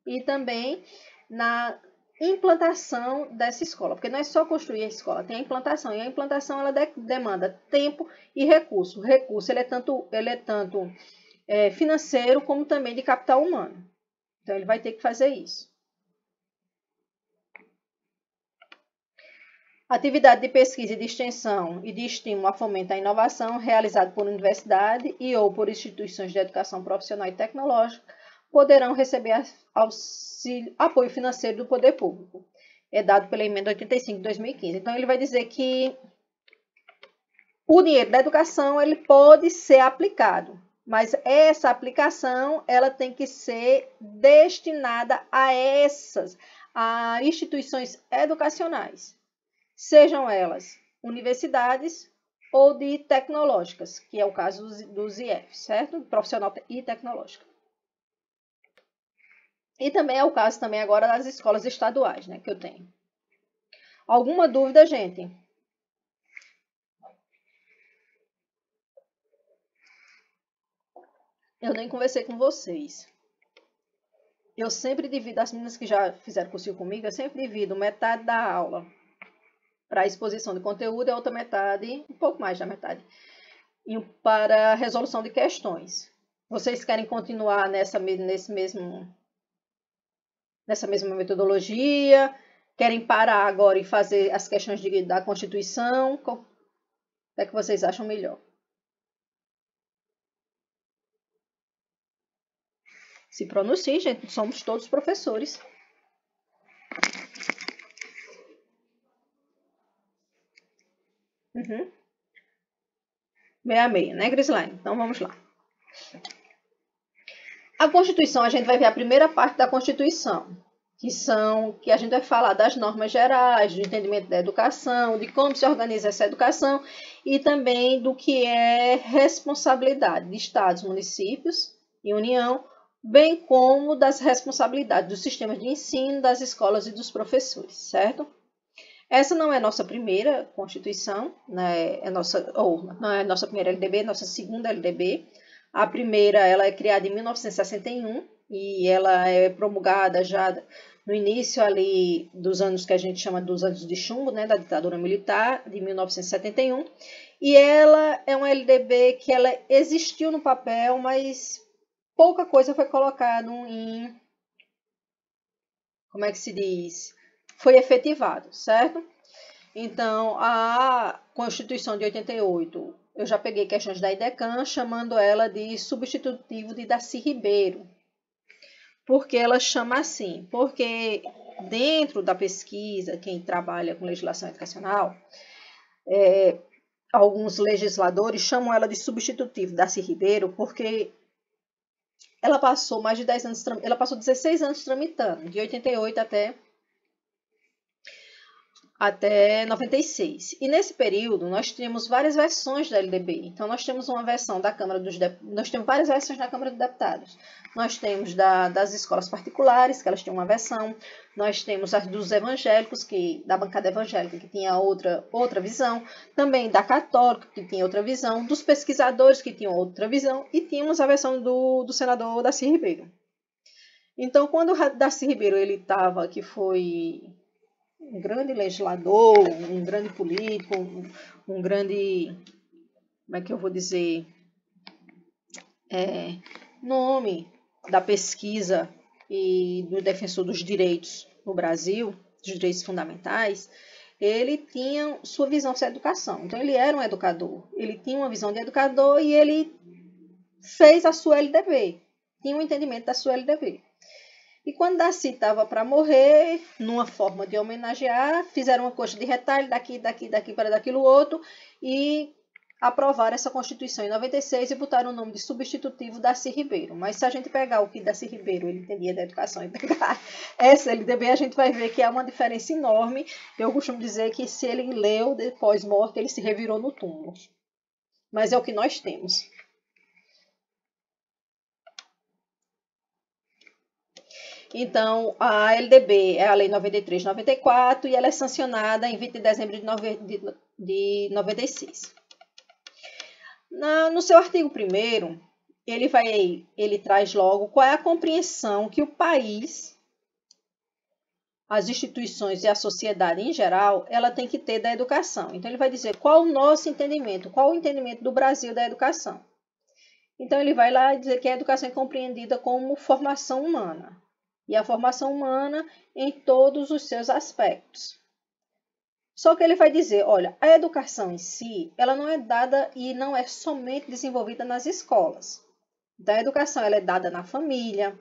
e também na implantação dessa escola. Porque não é só construir a escola, tem a implantação. E a implantação ela demanda tempo e recurso. O recurso ele é tanto financeiro como também de capital humano. Então, ele vai ter que fazer isso. Atividade de pesquisa e de extensão e de estímulo a fomento à inovação realizado por universidade e ou por instituições de educação profissional e tecnológica poderão receber apoio financeiro do poder público. É dado pela emenda 85 de 2015. Então, ele vai dizer que o dinheiro da educação ele pode ser aplicado, mas essa aplicação ela tem que ser destinada a instituições educacionais. Sejam elas universidades ou de tecnológicas, que é o caso dos IF, certo? Profissional e tecnológica. E também é o caso também agora das escolas estaduais, né, que eu tenho. Alguma dúvida, gente? Eu nem conversei com vocês. Eu sempre divido, as meninas que já fizeram cursinho comigo, eu sempre divido metade da aula para exposição de conteúdo e a outra metade, um pouco mais da metade, para resolução de questões. Vocês querem continuar nessa mesma metodologia? Querem parar agora e fazer as questões da Constituição? O que é que vocês acham melhor? Se pronuncie, gente, somos todos professores. Uhum. 66, né, Grislaine? Então, vamos lá. A Constituição, a gente vai ver a primeira parte da Constituição, que a gente vai falar das normas gerais, do entendimento da educação, de como se organiza essa educação e também do que é responsabilidade de estados, municípios e União, bem como das responsabilidades dos sistemas de ensino, das escolas e dos professores, certo? Essa não é nossa primeira Constituição, né? Não é nossa primeira LDB, é nossa segunda LDB. A primeira ela é criada em 1961 e ela é promulgada já no início ali dos anos que a gente chama dos anos de chumbo, né, da ditadura militar, de 1971. E ela é uma LDB que ela existiu no papel, mas pouca coisa foi colocado em... Como é que se diz? Foi efetivado, certo? Então, a Constituição de 88, eu já peguei questões da IDECAN, chamando ela de substitutivo de Darcy Ribeiro. Por que ela chama assim? Porque dentro da pesquisa, quem trabalha com legislação educacional, alguns legisladores chamam ela de substitutivo Darcy Ribeiro, porque ela passou mais de 10 anos, ela passou 16 anos tramitando, de 88 até 96. E nesse período nós tínhamos várias versões da LDB. Então nós temos uma versão da Câmara dos Deputados, nós temos várias versões na Câmara dos Deputados. Nós temos das escolas particulares, que elas tinham uma versão. Nós temos as dos evangélicos, da bancada evangélica, que tinha outra visão. Também da católica, que tinha outra visão. Dos pesquisadores, que tinham outra visão. E tínhamos a versão do senador Darcy Ribeiro. Então, quando o Darcy Ribeiro que foi um grande legislador, um grande político, um grande, como é que eu vou dizer, nome da pesquisa e do defensor dos direitos no Brasil, dos direitos fundamentais, ele tinha sua visão sobre a educação. Então, ele era um educador. Ele tinha uma visão de educador e ele fez a sua LDB. Tinha um entendimento da sua LDB. E quando Darcy estava para morrer, numa forma de homenagear, fizeram uma coxa de retalho daqui para daquilo outro e aprovaram essa Constituição em 96 e botaram o nome de substitutivo Darcy Ribeiro. Mas se a gente pegar o que Darcy Ribeiro ele entendia da educação e pegar essa LDB, a gente vai ver que há uma diferença enorme. Eu costumo dizer que se ele leu depois morte, ele se revirou no túmulo. Mas é o que nós temos. Então, a LDB é a Lei 93/94 e ela é sancionada em 20 de dezembro de 96. No seu artigo 1º, ele traz logo qual é a compreensão que o país, as instituições e a sociedade em geral, ela tem que ter da educação. Então, ele vai dizer qual o nosso entendimento, qual o entendimento do Brasil da educação. Então, ele vai lá dizer que a educação é compreendida como formação humana. E a formação humana em todos os seus aspectos. Só que ele vai dizer, olha, a educação em si, ela não é dada e não é somente desenvolvida nas escolas. Então, a educação ela é dada na família,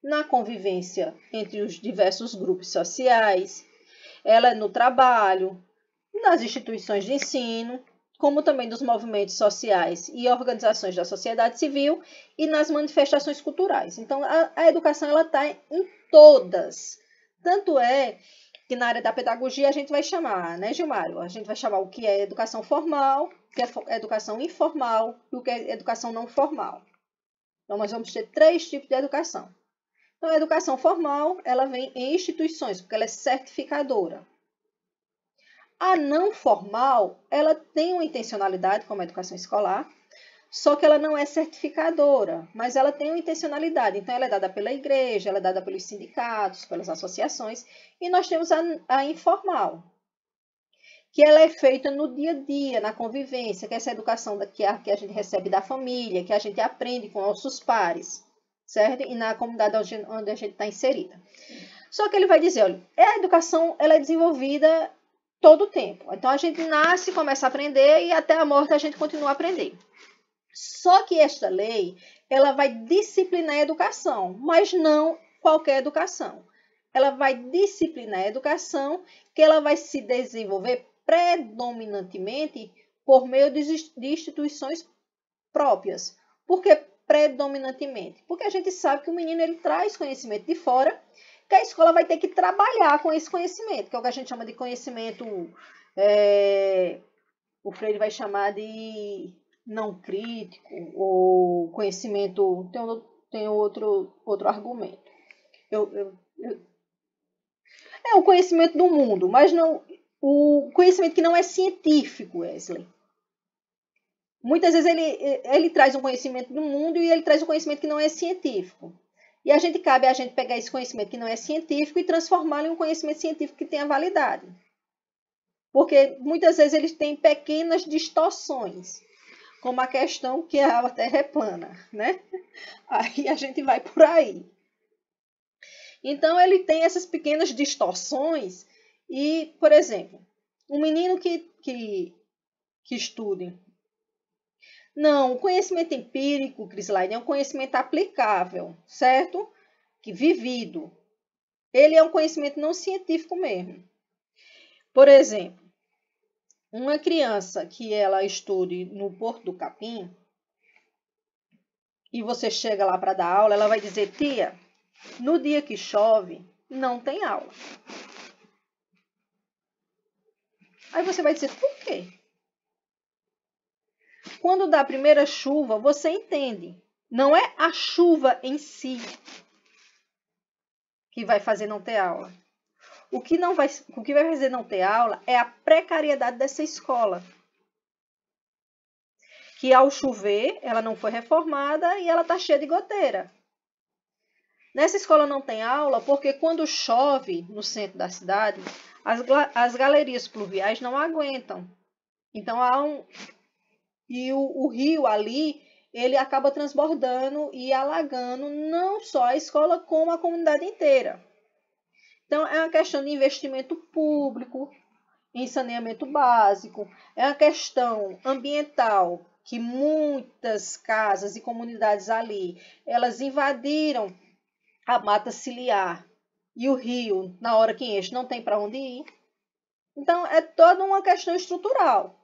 na convivência entre os diversos grupos sociais, ela é no trabalho, nas instituições de ensino, como também dos movimentos sociais e organizações da sociedade civil e nas manifestações culturais. Então, a educação ela está em todas. Tanto é que na área da pedagogia a gente vai chamar, né, Gilmário? A gente vai chamar o que é educação formal, o que é educação informal e o que é educação não formal. Então, nós vamos ter 3 tipos de educação. Então, a educação formal, ela vem em instituições, porque ela é certificadora. A não formal, ela tem uma intencionalidade, como a educação escolar, só que ela não é certificadora, mas ela tem uma intencionalidade. Então, ela é dada pela igreja, ela é dada pelos sindicatos, pelas associações. E nós temos a informal, que ela é feita no dia a dia, na convivência, que é essa educação que a gente recebe da família, que a gente aprende com nossos pares, certo? E na comunidade onde a gente está inserida. Só que ele vai dizer, olha, a educação ela é desenvolvida todo o tempo. Então, a gente nasce, começa a aprender e até a morte a gente continua a aprender. Só que esta lei, ela vai disciplinar a educação, mas não qualquer educação. Ela vai disciplinar a educação que ela vai se desenvolver predominantemente por meio de instituições próprias. Por que predominantemente? Porque a gente sabe que o menino ele traz conhecimento de fora, que a escola vai ter que trabalhar com esse conhecimento, que é o que a gente chama de conhecimento, o Freire vai chamar de não crítico, ou conhecimento, tem outro argumento. É o conhecimento do mundo, mas não o conhecimento que não é científico, Wesley. Muitas vezes ele traz um conhecimento do mundo e ele traz um conhecimento que não é científico. E cabe a gente pegar esse conhecimento que não é científico e transformá-lo em um conhecimento científico que tenha validade. Porque muitas vezes eles têm pequenas distorções, como a questão que a Terra é plana, né? Aí a gente vai por aí. Então, ele tem essas pequenas distorções e, por exemplo, um menino que estude. Não, o conhecimento empírico, Crislaine, é um conhecimento aplicável, certo? Que vivido. Ele é um conhecimento não científico mesmo. Por exemplo, uma criança que ela estude no Porto do Capim e você chega lá para dar aula, ela vai dizer, tia, no dia que chove, não tem aula. Aí você vai dizer, por quê? Quando dá a primeira chuva, você entende. Não é a chuva em si que vai fazer não ter aula. O que vai fazer não ter aula é a precariedade dessa escola. Que ao chover, ela não foi reformada e ela está cheia de goteira. Nessa escola não tem aula porque quando chove no centro da cidade, as galerias pluviais não aguentam. Então, o rio ali, ele acaba transbordando e alagando não só a escola, como a comunidade inteira. Então, é uma questão de investimento público em saneamento básico, é uma questão ambiental, que muitas casas e comunidades ali, elas invadiram a mata ciliar e o rio, na hora que enche, não tem para onde ir. Então, é toda uma questão estrutural.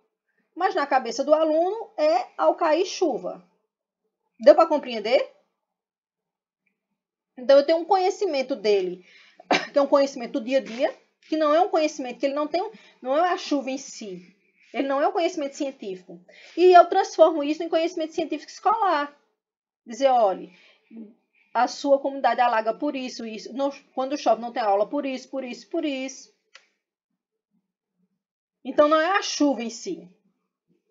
Mas na cabeça do aluno é ao cair chuva. Deu para compreender? Então, eu tenho um conhecimento dele, que é um conhecimento do dia a dia, que não é um conhecimento que ele não tem, não é a chuva em si. Ele não é um conhecimento científico. E eu transformo isso em conhecimento científico escolar. Dizer, olha, a sua comunidade alaga por isso, isso. Não, quando chove não tem aula por isso, por isso, por isso. Então, não é a chuva em si.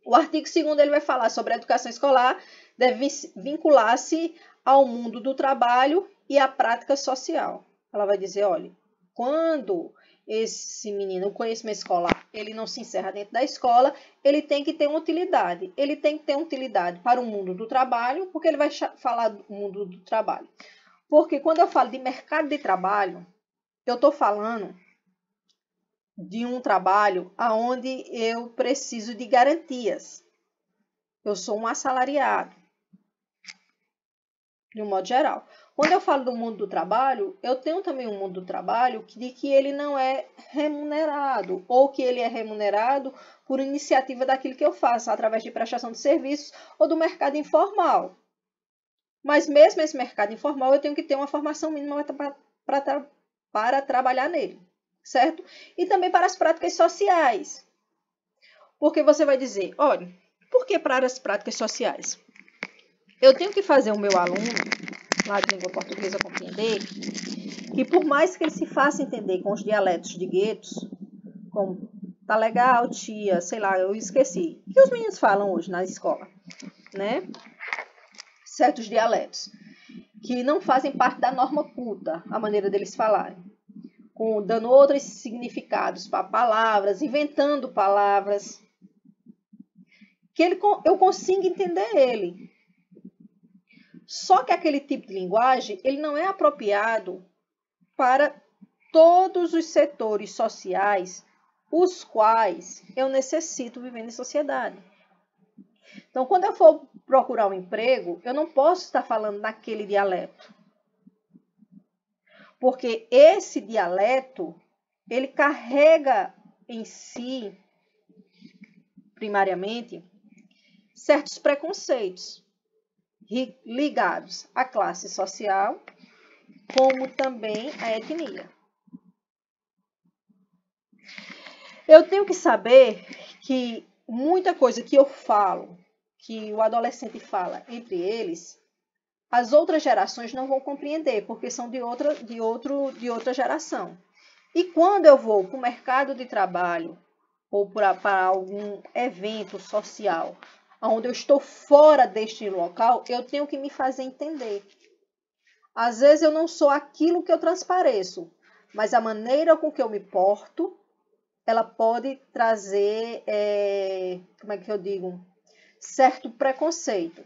O artigo 2º ele vai falar sobre a educação escolar, deve vincular-se ao mundo do trabalho e à prática social. Ela vai dizer, olha, quando esse menino, o conhecimento escolar, ele não se encerra dentro da escola, ele tem que ter uma utilidade. Ele tem que ter uma utilidade para o mundo do trabalho, porque ele vai falar do mundo do trabalho. Porque quando eu falo de mercado de trabalho, eu estou falando de um trabalho onde eu preciso de garantias. Eu sou um assalariado, de um modo geral. Quando eu falo do mundo do trabalho, eu tenho também um mundo do trabalho de que ele não é remunerado, ou que ele é remunerado por iniciativa daquilo que eu faço, através de prestação de serviços ou do mercado informal. Mas mesmo esse mercado informal, eu tenho que ter uma formação mínima para trabalhar nele, certo? E também para as práticas sociais. Porque você vai dizer, olha, por que para as práticas sociais? Eu tenho que fazer o meu aluno, lá de língua portuguesa, compreender que por mais que ele se faça entender com os dialetos de guetos, como tá legal, tia, sei lá, eu esqueci, que os meninos falam hoje na escola, né? Certos dialetos, que não fazem parte da norma culta, a maneira deles falarem, dando outros significados para palavras, inventando palavras, que eu consigo entender ele. Só que aquele tipo de linguagem, ele não é apropriado para todos os setores sociais, os quais eu necessito viver em sociedade. Então, quando eu for procurar um emprego, eu não posso estar falando naquele dialeto. Porque esse dialeto, ele carrega em si, primariamente, certos preconceitos ligados à classe social, como também à etnia. Eu tenho que saber que muita coisa que eu falo, que o adolescente fala entre eles, as outras gerações não vão compreender, porque são de outra geração. E quando eu vou para o mercado de trabalho ou para algum evento social, onde eu estou fora deste local, eu tenho que me fazer entender. Às vezes eu não sou aquilo que eu transpareço, mas a maneira com que eu me porto, ela pode trazer, como é que eu digo, certo preconceito.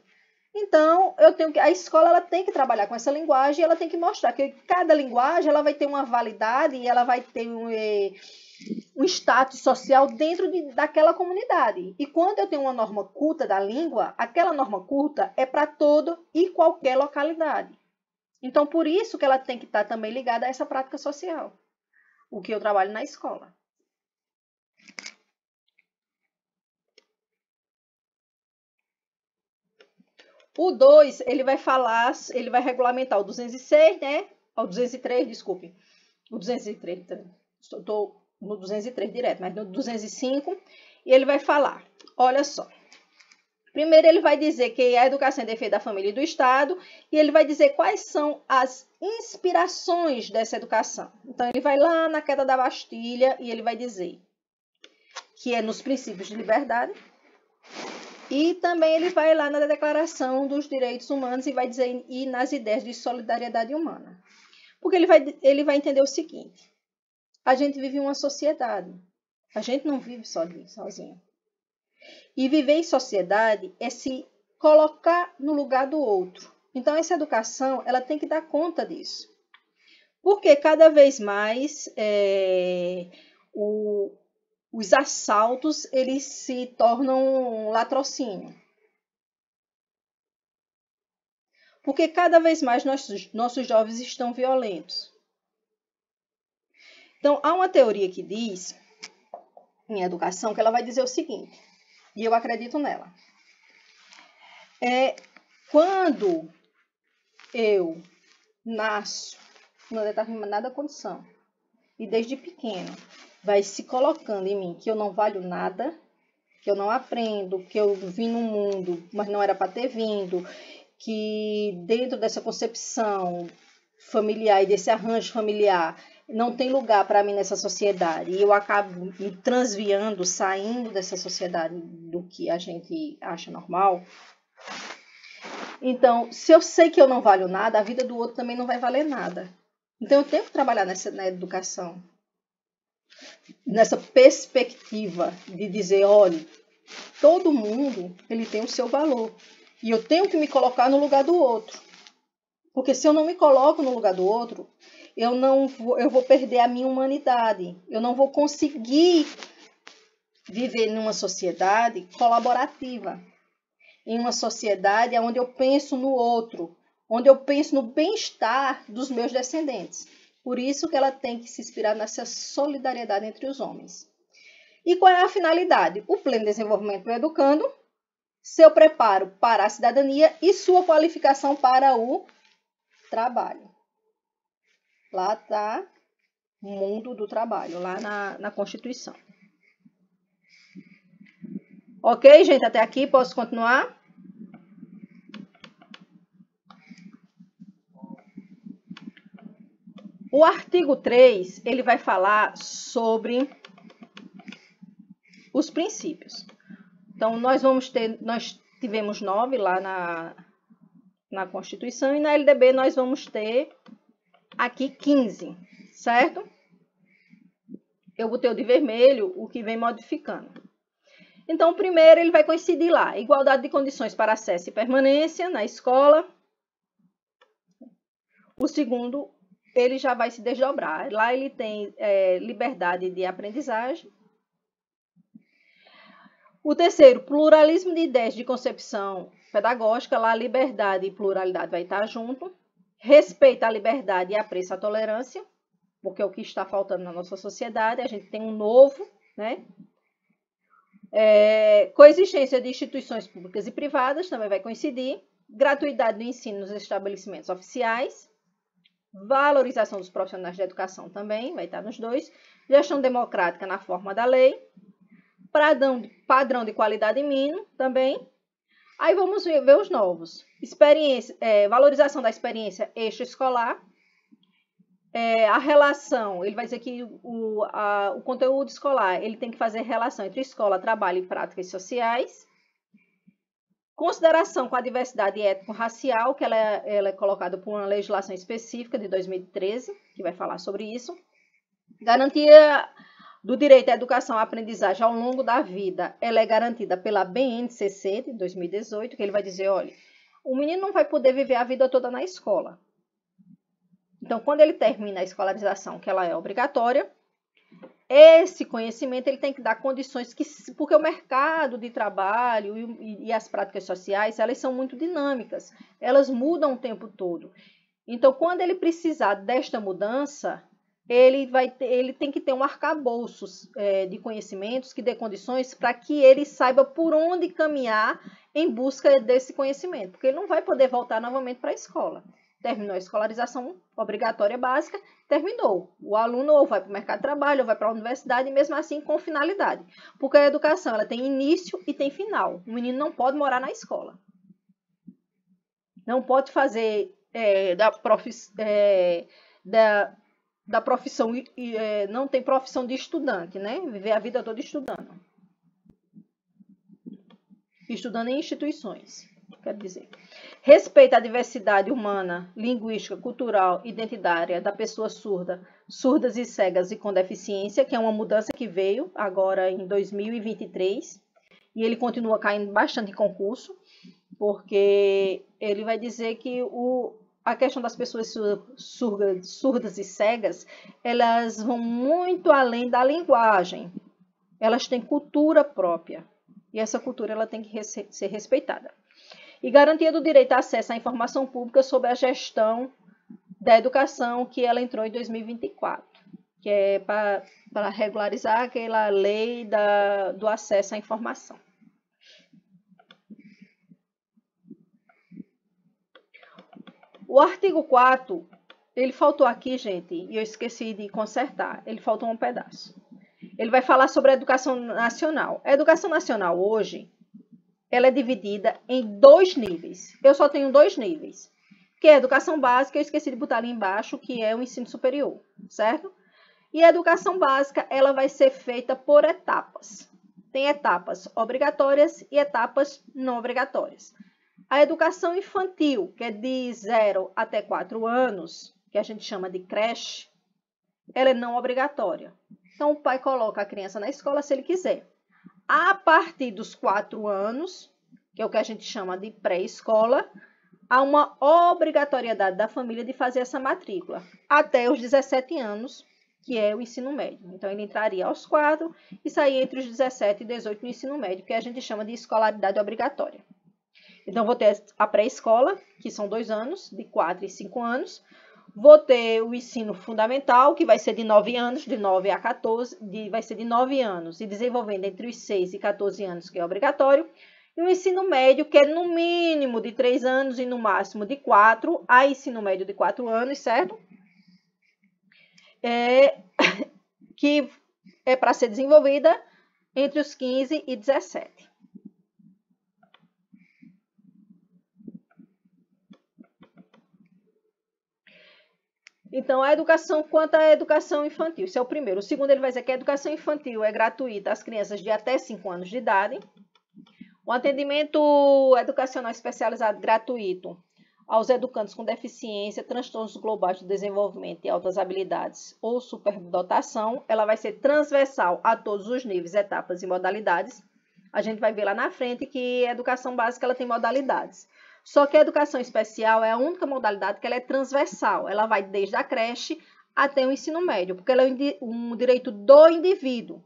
Então, a escola ela tem que trabalhar com essa linguagem, ela tem que mostrar que cada linguagem ela vai ter uma validade e ela vai ter um status social dentro daquela comunidade. E quando eu tenho uma norma culta da língua, aquela norma culta é para toda e qualquer localidade. Então, por isso que ela tem que estar também ligada a essa prática social, o que eu trabalho na escola. O 2, ele vai regulamentar o 206, né? O 203, desculpe. O 203, estou no 203 direto, mas no 205, e ele vai falar, olha só. Primeiro ele vai dizer que a educação é defeito da família e do Estado, e ele vai dizer quais são as inspirações dessa educação. Então ele vai lá na queda da Bastilha e ele vai dizer que é nos princípios de liberdade, e também ele vai lá na Declaração dos Direitos Humanos e vai dizer e nas ideias de solidariedade humana. Porque ele vai entender o seguinte, a gente vive em uma sociedade, a gente não vive sozinho. E viver em sociedade é se colocar no lugar do outro. Então, essa educação ela tem que dar conta disso. Porque cada vez mais os assaltos eles se tornam um latrocínio. Porque cada vez mais nossos jovens estão violentos. Então, há uma teoria que diz, em educação, que ela vai dizer o seguinte, e eu acredito nela. Quando eu nasço numa determinada condição, e desde pequeno vai se colocando em mim que eu não valho nada, que eu não aprendo, que eu vim no mundo, mas não era para ter vindo, que dentro dessa concepção familiar e desse arranjo familiar não tem lugar para mim nessa sociedade, e eu acabo me transviando, saindo dessa sociedade do que a gente acha normal. Então, se eu sei que eu não valho nada, a vida do outro também não vai valer nada. Então, eu tenho que trabalhar na educação, nessa perspectiva de dizer, olha, todo mundo ele tem o seu valor. E eu tenho que me colocar no lugar do outro. Porque se eu não me coloco no lugar do outro, eu vou perder a minha humanidade. Eu não vou conseguir viver numa sociedade colaborativa. Em uma sociedade onde eu penso no outro, onde eu penso no bem-estar dos meus descendentes. Por isso que ela tem que se inspirar nessa solidariedade entre os homens. E qual é a finalidade? O pleno desenvolvimento do educando, seu preparo para a cidadania e sua qualificação para o trabalho. Lá está o mundo do trabalho, lá na Constituição. Ok, gente? Até aqui, posso continuar? O artigo 3, ele vai falar sobre os princípios. Então, nós tivemos 9 lá na Constituição e na LDB nós vamos ter aqui 15, certo? Eu botei o de vermelho, o que vem modificando. Então, o primeiro, ele vai coincidir lá. Igualdade de condições para acesso e permanência na escola. O segundo, ele já vai se desdobrar. Lá ele tem liberdade de aprendizagem. O terceiro, pluralismo de ideias de concepção pedagógica. Lá, liberdade e pluralidade vai estar junto. Respeito à liberdade e apreço à tolerância, porque é o que está faltando na nossa sociedade. A gente tem um novo, né? Coexistência de instituições públicas e privadas também vai coincidir. Gratuidade do ensino nos estabelecimentos oficiais. Valorização dos profissionais de educação também vai estar nos dois. Gestão democrática na forma da lei. Padrão de qualidade mínimo também. Aí vamos ver os novos. Valorização da experiência extraescolar. A relação, ele vai dizer que o conteúdo escolar, ele tem que fazer relação entre escola, trabalho e práticas sociais. Consideração com a diversidade étnico-racial, que ela é colocada por uma legislação específica de 2013, que vai falar sobre isso. Garantia do direito à educação e aprendizagem ao longo da vida, ela é garantida pela BNCC de 2018, que ele vai dizer, olha, o menino não vai poder viver a vida toda na escola. Então, quando ele termina a escolarização, que ela é obrigatória, esse conhecimento ele tem que dar condições porque o mercado de trabalho e as práticas sociais, elas são muito dinâmicas, elas mudam o tempo todo. Então, quando ele precisar desta mudança, ele tem que ter um arcabouço de conhecimentos que dê condições para que ele saiba por onde caminhar em busca desse conhecimento, porque ele não vai poder voltar novamente para a escola. Terminou a escolarização obrigatória básica, terminou. O aluno ou vai para o mercado de trabalho, ou vai para a universidade, e mesmo assim com finalidade. Porque a educação ela tem início e tem final. O menino não pode morar na escola. Não pode fazer da profissão, não tem profissão de estudante, né? Viver a vida toda estudando. Estudando em instituições, quero dizer. Respeito à diversidade humana, linguística, cultural, identitária da pessoa surda, surdas e cegas e com deficiência, que é uma mudança que veio agora em 2023, e ele continua caindo bastante em concurso, porque ele vai dizer que a questão das pessoas surdas e cegas, elas vão muito além da linguagem. Elas têm cultura própria. E essa cultura ela tem que ser respeitada. E garantia do direito a acesso à informação pública sobre a gestão da educação, que ela entrou em 2024, que é para regularizar aquela lei do acesso à informação. O artigo 4º, ele faltou aqui, gente, e eu esqueci de consertar, ele faltou um pedaço. Ele vai falar sobre a educação nacional. A educação nacional hoje, ela é dividida em 2 níveis. Eu só tenho 2 níveis, que é a educação básica, eu esqueci de botar ali embaixo, que é o ensino superior, certo? E a educação básica, ela vai ser feita por etapas. Tem etapas obrigatórias e etapas não obrigatórias. A educação infantil, que é de 0 até 4 anos, que a gente chama de creche, ela é não obrigatória. Então, o pai coloca a criança na escola se ele quiser. A partir dos 4 anos, que é o que a gente chama de pré-escola, há uma obrigatoriedade da família de fazer essa matrícula, até os 17 anos, que é o ensino médio. Então, ele entraria aos 4 e sairia entre os 17 e 18 no ensino médio, que a gente chama de escolaridade obrigatória. Então, vou ter a pré-escola, que são 2 anos, de 4 e 5 anos. Vou ter o ensino fundamental, que vai ser de 9 anos, de 9 a 14, vai ser de 9 anos, e desenvolvendo entre os 6 e 14 anos, que é obrigatório. E o ensino médio, que é no mínimo de 3 anos e no máximo de 4, a ensino médio de 4 anos, certo? Que é para ser desenvolvida entre os 15 e 17. Então, a educação quanto à educação infantil, isso é o primeiro. O segundo, ele vai dizer que a educação infantil é gratuita às crianças de até 5 anos de idade. O atendimento educacional especializado gratuito aos educandos com deficiência, transtornos globais do desenvolvimento e altas habilidades ou superdotação, ela vai ser transversal a todos os níveis, etapas e modalidades. A gente vai ver lá na frente que a educação básica ela tem modalidades. Só que a educação especial é a única modalidade que ela é transversal. Ela vai desde a creche até o ensino médio, porque ela é um direito do indivíduo.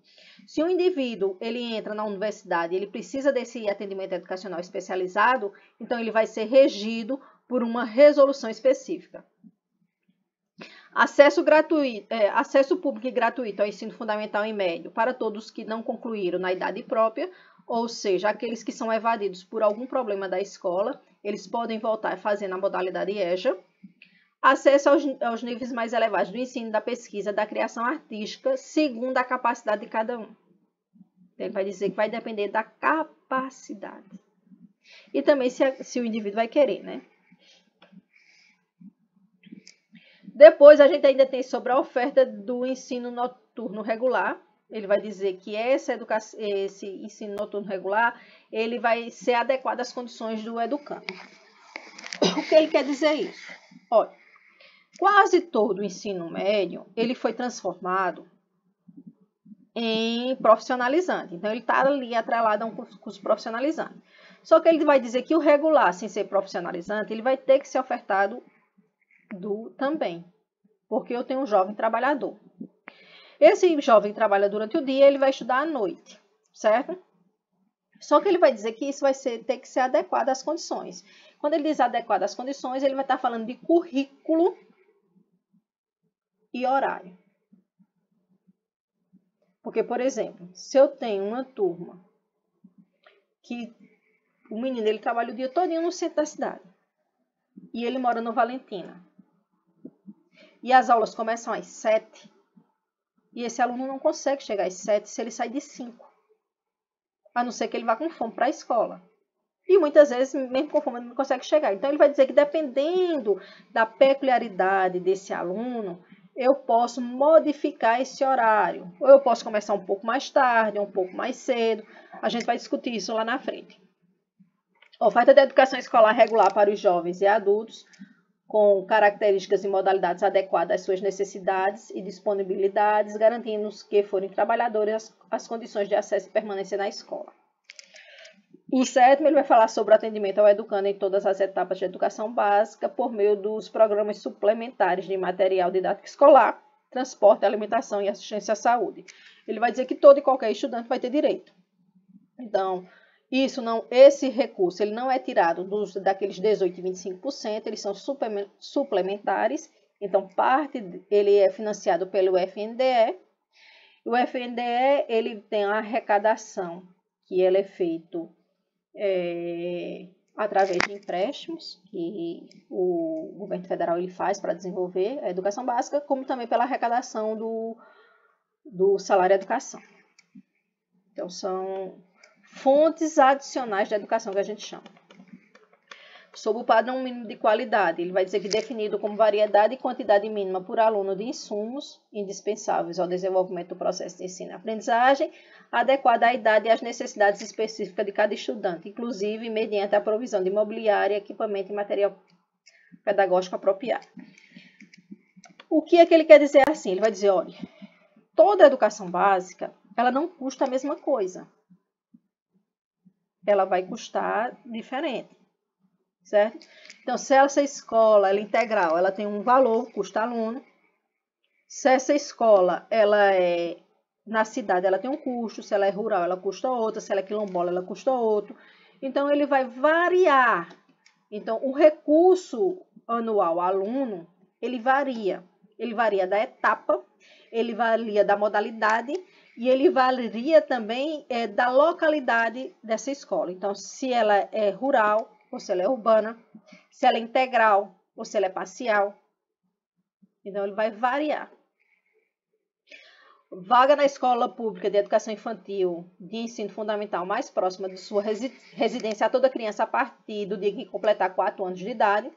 Se o indivíduo ele entra na universidade, ele precisa desse atendimento educacional especializado, então ele vai ser regido por uma resolução específica. Acesso público e gratuito ao ensino fundamental e médio para todos que não concluíram na idade própria, ou seja, aqueles que são evadidos por algum problema da escola, eles podem voltar fazendo a modalidade EJA. Acesso aos níveis mais elevados do ensino, da pesquisa, da criação artística, segundo a capacidade de cada um. Ele vai dizer que vai depender da capacidade. E também se o indivíduo vai querer, né? Depois, a gente ainda tem sobre a oferta do ensino noturno regular. Ele vai dizer que esse ensino noturno regular, ele vai ser adequado às condições do educando. O que ele quer dizer isso? Olha, quase todo o ensino médio, ele foi transformado em profissionalizante. Então, ele está ali atrelado a um curso profissionalizante. Só que ele vai dizer que o regular, sem ser profissionalizante, ele vai ter que ser ofertado também, porque eu tenho um jovem trabalhador. Esse jovem trabalha durante o dia, ele vai estudar à noite, certo? Só que ele vai dizer que isso vai ter que ser adequado às condições. Quando ele diz adequado às condições, ele vai estar falando de currículo e horário. Porque, por exemplo, se eu tenho uma turma que o menino ele trabalha o dia todinho no centro da cidade e ele mora no Valentina, e as aulas começam às 7, e esse aluno não consegue chegar às 7 se ele sai de 5. A não ser que ele vá com fome para a escola. E muitas vezes, mesmo com fome, ele não consegue chegar. Então, ele vai dizer que dependendo da peculiaridade desse aluno, eu posso modificar esse horário. Ou eu posso começar um pouco mais tarde, um pouco mais cedo. A gente vai discutir isso lá na frente. Oferta de educação escolar regular para os jovens e adultos, com características e modalidades adequadas às suas necessidades e disponibilidades, garantindo que forem trabalhadores as condições de acesso e permanência na escola. O 7º, ele vai falar sobre o atendimento ao educando em todas as etapas de educação básica por meio dos programas suplementares de material didático escolar, transporte, alimentação e assistência à saúde. Ele vai dizer que todo e qualquer estudante vai ter direito. Então, esse recurso ele não é tirado daqueles 18 e 25%, eles são suplementares. Então, ele é financiado pelo FNDE. O FNDE ele tem a arrecadação que ela é feito através de empréstimos que o governo federal ele faz para desenvolver a educação básica, como também pela arrecadação do salário educação. Então, são fontes adicionais da educação que a gente chama. Sob o padrão mínimo de qualidade, ele vai dizer que definido como variedade e quantidade mínima por aluno de insumos indispensáveis ao desenvolvimento do processo de ensino e aprendizagem, adequada à idade e às necessidades específicas de cada estudante, inclusive mediante a provisão de mobiliário, equipamento e material pedagógico apropriado. O que é que ele quer dizer assim? Ele vai dizer, olha, toda a educação básica, ela não custa a mesma coisa. Ela vai custar diferente. Certo? Então, se essa escola ela é integral, ela tem um valor, custa aluno. Se essa escola ela é na cidade, ela tem um custo. Se ela é rural, ela custa outro. Se ela é quilombola, ela custa outro. Então, ele vai variar. Então, o recurso anual aluno, ele varia. Ele varia da etapa, ele varia da modalidade e ele varia também da localidade dessa escola. Então, se ela é rural, ou se ela é urbana, se ela é integral, ou se ela é parcial. Então, ele vai variar. Vaga na escola pública de educação infantil de ensino fundamental mais próxima de sua residência a toda criança a partir do dia que completar 4 anos de idade.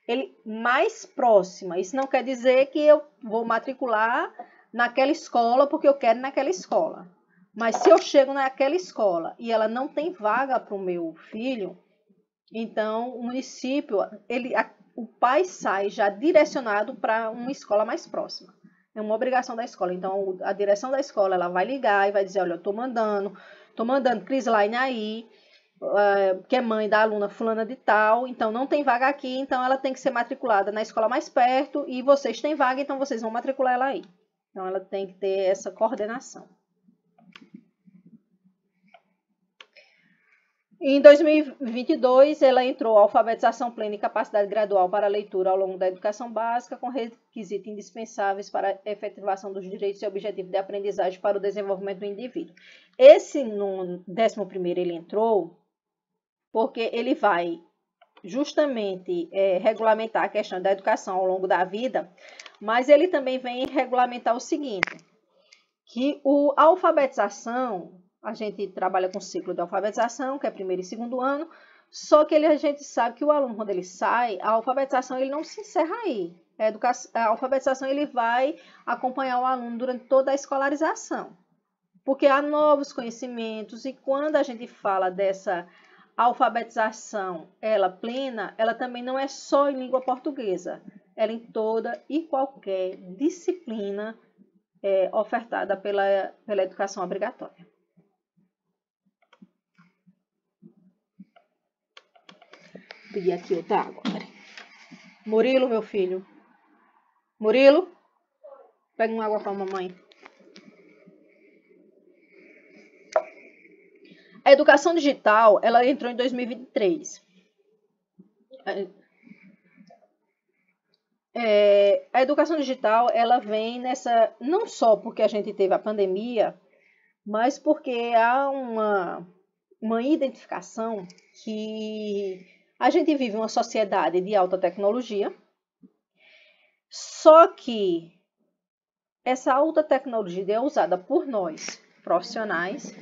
Ele mais próxima, isso não quer dizer que eu vou matricular naquela escola porque eu quero naquela escola. Mas se eu chego naquela escola e ela não tem vaga para o meu filho, então, o município, o pai sai já direcionado para uma escola mais próxima. É uma obrigação da escola. Então, a direção da escola ela vai ligar e vai dizer, olha, eu estou mandando Crislaine aí, que é mãe da aluna fulana de tal, então não tem vaga aqui, então ela tem que ser matriculada na escola mais perto e vocês têm vaga, então vocês vão matricular ela aí. Então, ela tem que ter essa coordenação. Em 2022, ela entrou a alfabetização plena e capacidade gradual para a leitura ao longo da educação básica, com requisitos indispensáveis para a efetivação dos direitos e objetivos de aprendizagem para o desenvolvimento do indivíduo. Esse no 11º ele entrou porque ele vai justamente regulamentar a questão da educação ao longo da vida, mas ele também vem regulamentar o seguinte, que a alfabetização... A gente trabalha com o ciclo de alfabetização, que é 1º e 2º ano, só que a gente sabe que o aluno, quando ele sai, a alfabetização ele não se encerra aí. A alfabetização ele vai acompanhar o aluno durante toda a escolarização, porque há novos conhecimentos e quando a gente fala dessa alfabetização ela plena, ela também não é só em língua portuguesa, ela em toda e qualquer disciplina ofertada pela educação obrigatória. Vou pedir aqui outra água. Murilo, meu filho. Murilo, pega uma água para a mamãe. A educação digital, ela entrou em 2023. A educação digital, ela vem nessa, não só porque a gente teve a pandemia, mas porque há uma identificação que a gente vive uma sociedade de alta tecnologia, só que essa alta tecnologia é usada por nós, profissionais,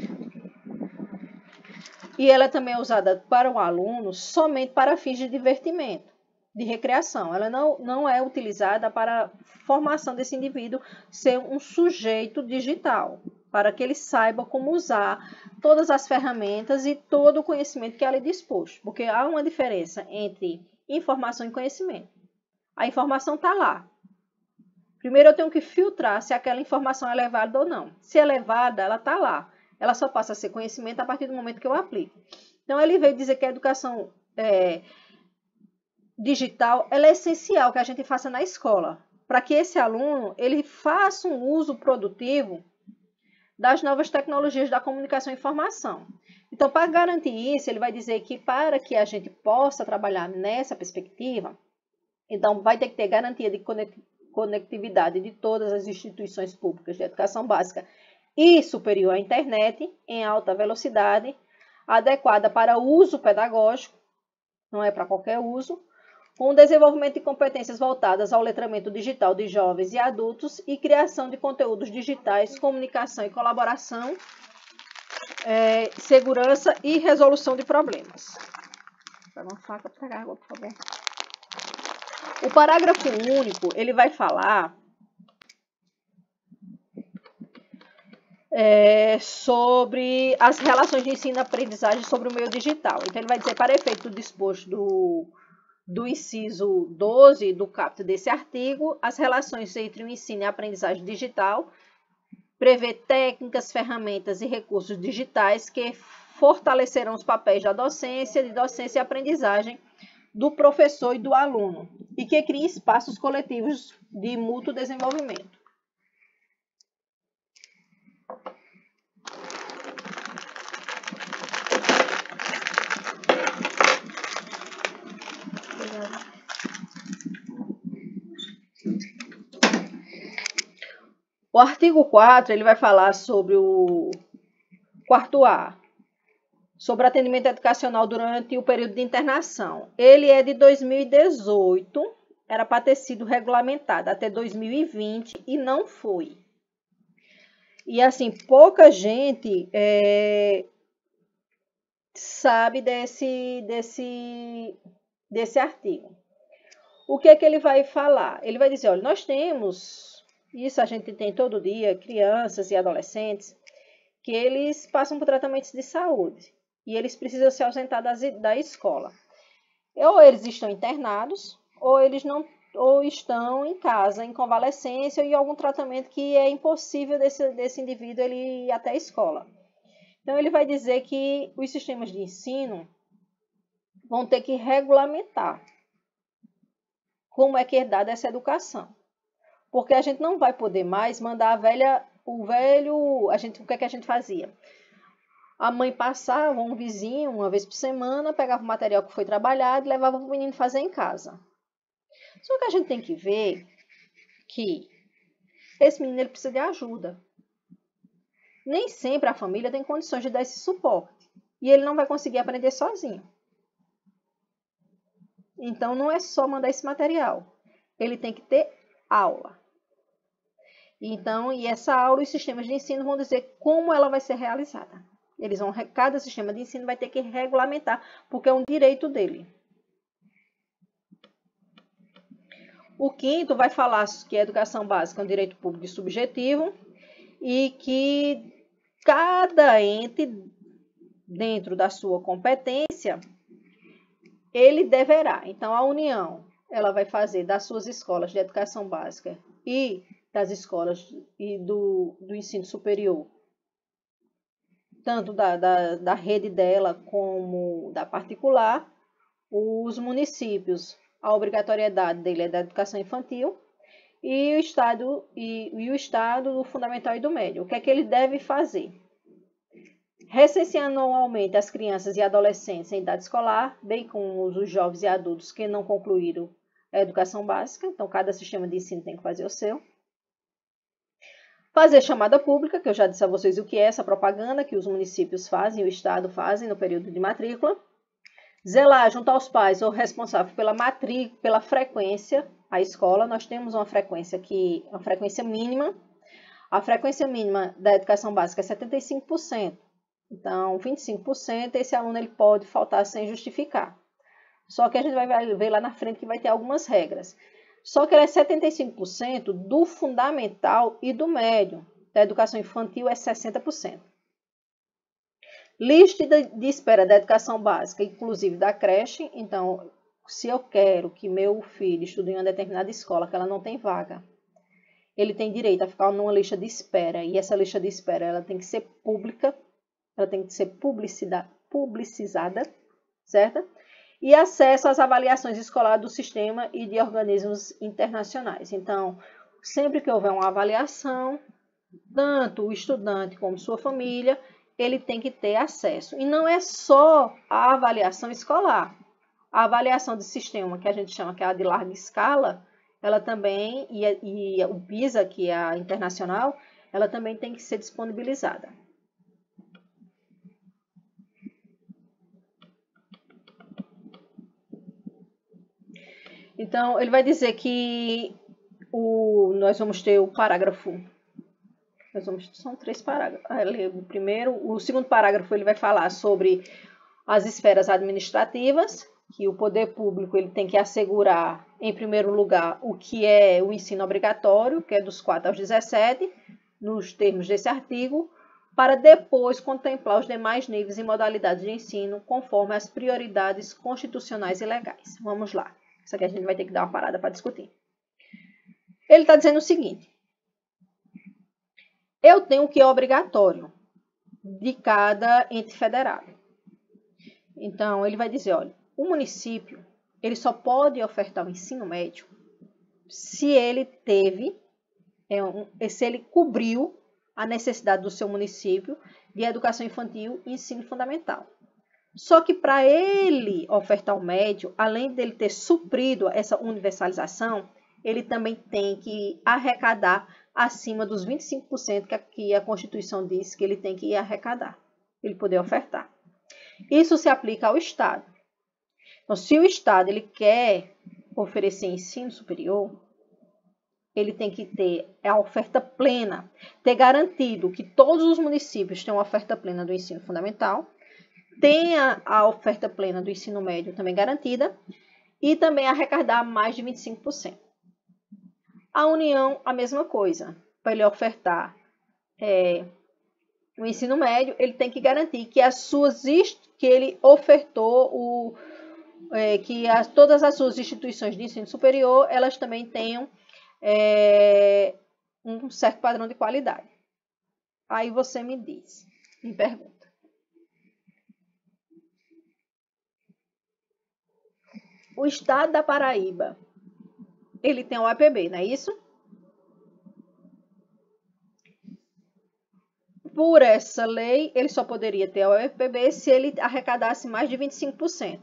e ela também é usada para o aluno somente para fins de divertimento, de recreação. Ela não é utilizada para a formação desse indivíduo ser um sujeito digital, para que ele saiba como usar todas as ferramentas e todo o conhecimento que ela é disposto. Porque há uma diferença entre informação e conhecimento. A informação está lá. Primeiro eu tenho que filtrar se aquela informação é válida ou não. Se ela é válida, ela está lá. Ela só passa a ser conhecimento a partir do momento que eu aplico. Então, ele veio dizer que a educação digital ela é essencial que a gente faça na escola. para que esse aluno ele faça um uso produtivo das novas tecnologias da comunicação e informação. Então, para garantir isso, ele vai dizer que para que a gente possa trabalhar nessa perspectiva, então vai ter que ter garantia de conectividade de todas as instituições públicas de educação básica e superior à internet em alta velocidade, adequada para uso pedagógico, não é para qualquer uso, com o desenvolvimento de competências voltadas ao letramento digital de jovens e adultos e criação de conteúdos digitais, comunicação e colaboração, segurança e resolução de problemas. Pega uma faca para pegar água, por favor. O parágrafo único, ele vai falar sobre as relações de ensino e aprendizagem sobre o meio digital. Então, ele vai dizer, para efeito do disposto do inciso 12 do caput desse artigo, as relações entre o ensino e a aprendizagem digital prevê técnicas, ferramentas e recursos digitais que fortalecerão os papéis da docência e aprendizagem do professor e do aluno, e que criem espaços coletivos de mútuo desenvolvimento. O artigo 4, ele vai falar sobre o quarto A, sobre atendimento educacional durante o período de internação. Ele é de 2018, era para ter sido regulamentado até 2020 e não foi. E assim, pouca gente sabe desse artigo. O que é que ele vai falar? Ele vai dizer, olha, nós temos, isso a gente tem todo dia, crianças e adolescentes, que eles passam por tratamentos de saúde e eles precisam se ausentar da escola. Ou eles estão internados, ou eles não, ou estão em casa, em convalescência, ou em algum tratamento que é impossível desse indivíduo ele ir até a escola. Então, ele vai dizer que os sistemas de ensino vão ter que regulamentar como é que é dada essa educação. Porque a gente não vai poder mais mandar o que é que a gente fazia? A mãe passava, um vizinho, uma vez por semana, pegava o material que foi trabalhado e levava para o menino fazer em casa. Só que a gente tem que ver que esse menino ele precisa de ajuda. Nem sempre a família tem condições de dar esse suporte. E ele não vai conseguir aprender sozinho. Então, não é só mandar esse material. Ele tem que ter aula. Então, e essa aula, os sistemas de ensino vão dizer como ela vai ser realizada. Cada sistema de ensino vai ter que regulamentar, porque é um direito dele. O quinto vai falar que a educação básica é um direito público e subjetivo e que cada ente, dentro da sua competência, ele deverá. Então, a União, ela vai fazer das suas escolas de educação básica e das escolas e do ensino superior, tanto da rede dela como da particular, os municípios, a obrigatoriedade dele é da educação infantil, e o Estado do fundamental e do médio. O que é que ele deve fazer? Recenseando anualmente as crianças e adolescentes em idade escolar, bem como os jovens e adultos que não concluíram a educação básica. Então, cada sistema de ensino tem que fazer o seu. Fazer chamada pública, que eu já disse a vocês o que é essa propaganda que os municípios fazem e o Estado fazem no período de matrícula. Zelar junto aos pais ou responsável pela frequência à escola. Nós temos uma frequência mínima. A frequência mínima da educação básica é 75%. Então, 25%, esse aluno ele pode faltar sem justificar. Só que a gente vai ver lá na frente que vai ter algumas regras. Só que ela é 75% do fundamental e do médio. Da educação infantil é 60%. Lista de espera da educação básica, inclusive da creche. Então, se eu quero que meu filho estude em uma determinada escola, que ela não tem vaga, ele tem direito a ficar numa lista de espera. E essa lista de espera ela tem que ser pública, ela tem que ser publicizada, certo? e acesso às avaliações escolares do sistema e de organismos internacionais. Então, sempre que houver uma avaliação, tanto o estudante como sua família, ele tem que ter acesso. E não é só a avaliação escolar. A avaliação de sistema, que a gente chama que é a de larga escala, ela também, e o PISA, que é a internacional, ela também tem que ser disponibilizada. Então, ele vai dizer que nós vamos ter o parágrafo. São 3 parágrafos. O segundo parágrafo ele vai falar sobre as esferas administrativas, que o poder público ele tem que assegurar, em primeiro lugar, o que é o ensino obrigatório, que é dos 4 aos 17, nos termos desse artigo, para depois contemplar os demais níveis e modalidades de ensino, conforme as prioridades constitucionais e legais. Vamos lá. Isso aqui a gente vai ter que dar uma parada para discutir. Ele está dizendo o seguinte: eu tenho o que é obrigatório de cada ente federado. Então, ele vai dizer, olha, o município ele só pode ofertar o ensino médio se ele se ele cobriu a necessidade do seu município de educação infantil e ensino fundamental. Só que para ele ofertar o médio, além dele ter suprido essa universalização, ele também tem que arrecadar acima dos 25% que a Constituição diz que ele tem que arrecadar, ele poder ofertar. Isso se aplica ao Estado. Então, se o Estado ele quer oferecer ensino superior, ele tem que ter a oferta plena, ter garantido que todos os municípios tenham a oferta plena do ensino fundamental, tenha a oferta plena do ensino médio também garantida e também arrecadar mais de 25%. A União, a mesma coisa. Para ele ofertar o ensino médio, ele tem que garantir que que ele ofertou todas as suas instituições de ensino superior, elas também tenham um certo padrão de qualidade. Aí você me pergunta. O Estado da Paraíba, ele tem o APB, não é isso? Por essa lei, ele só poderia ter o APB se ele arrecadasse mais de 25%.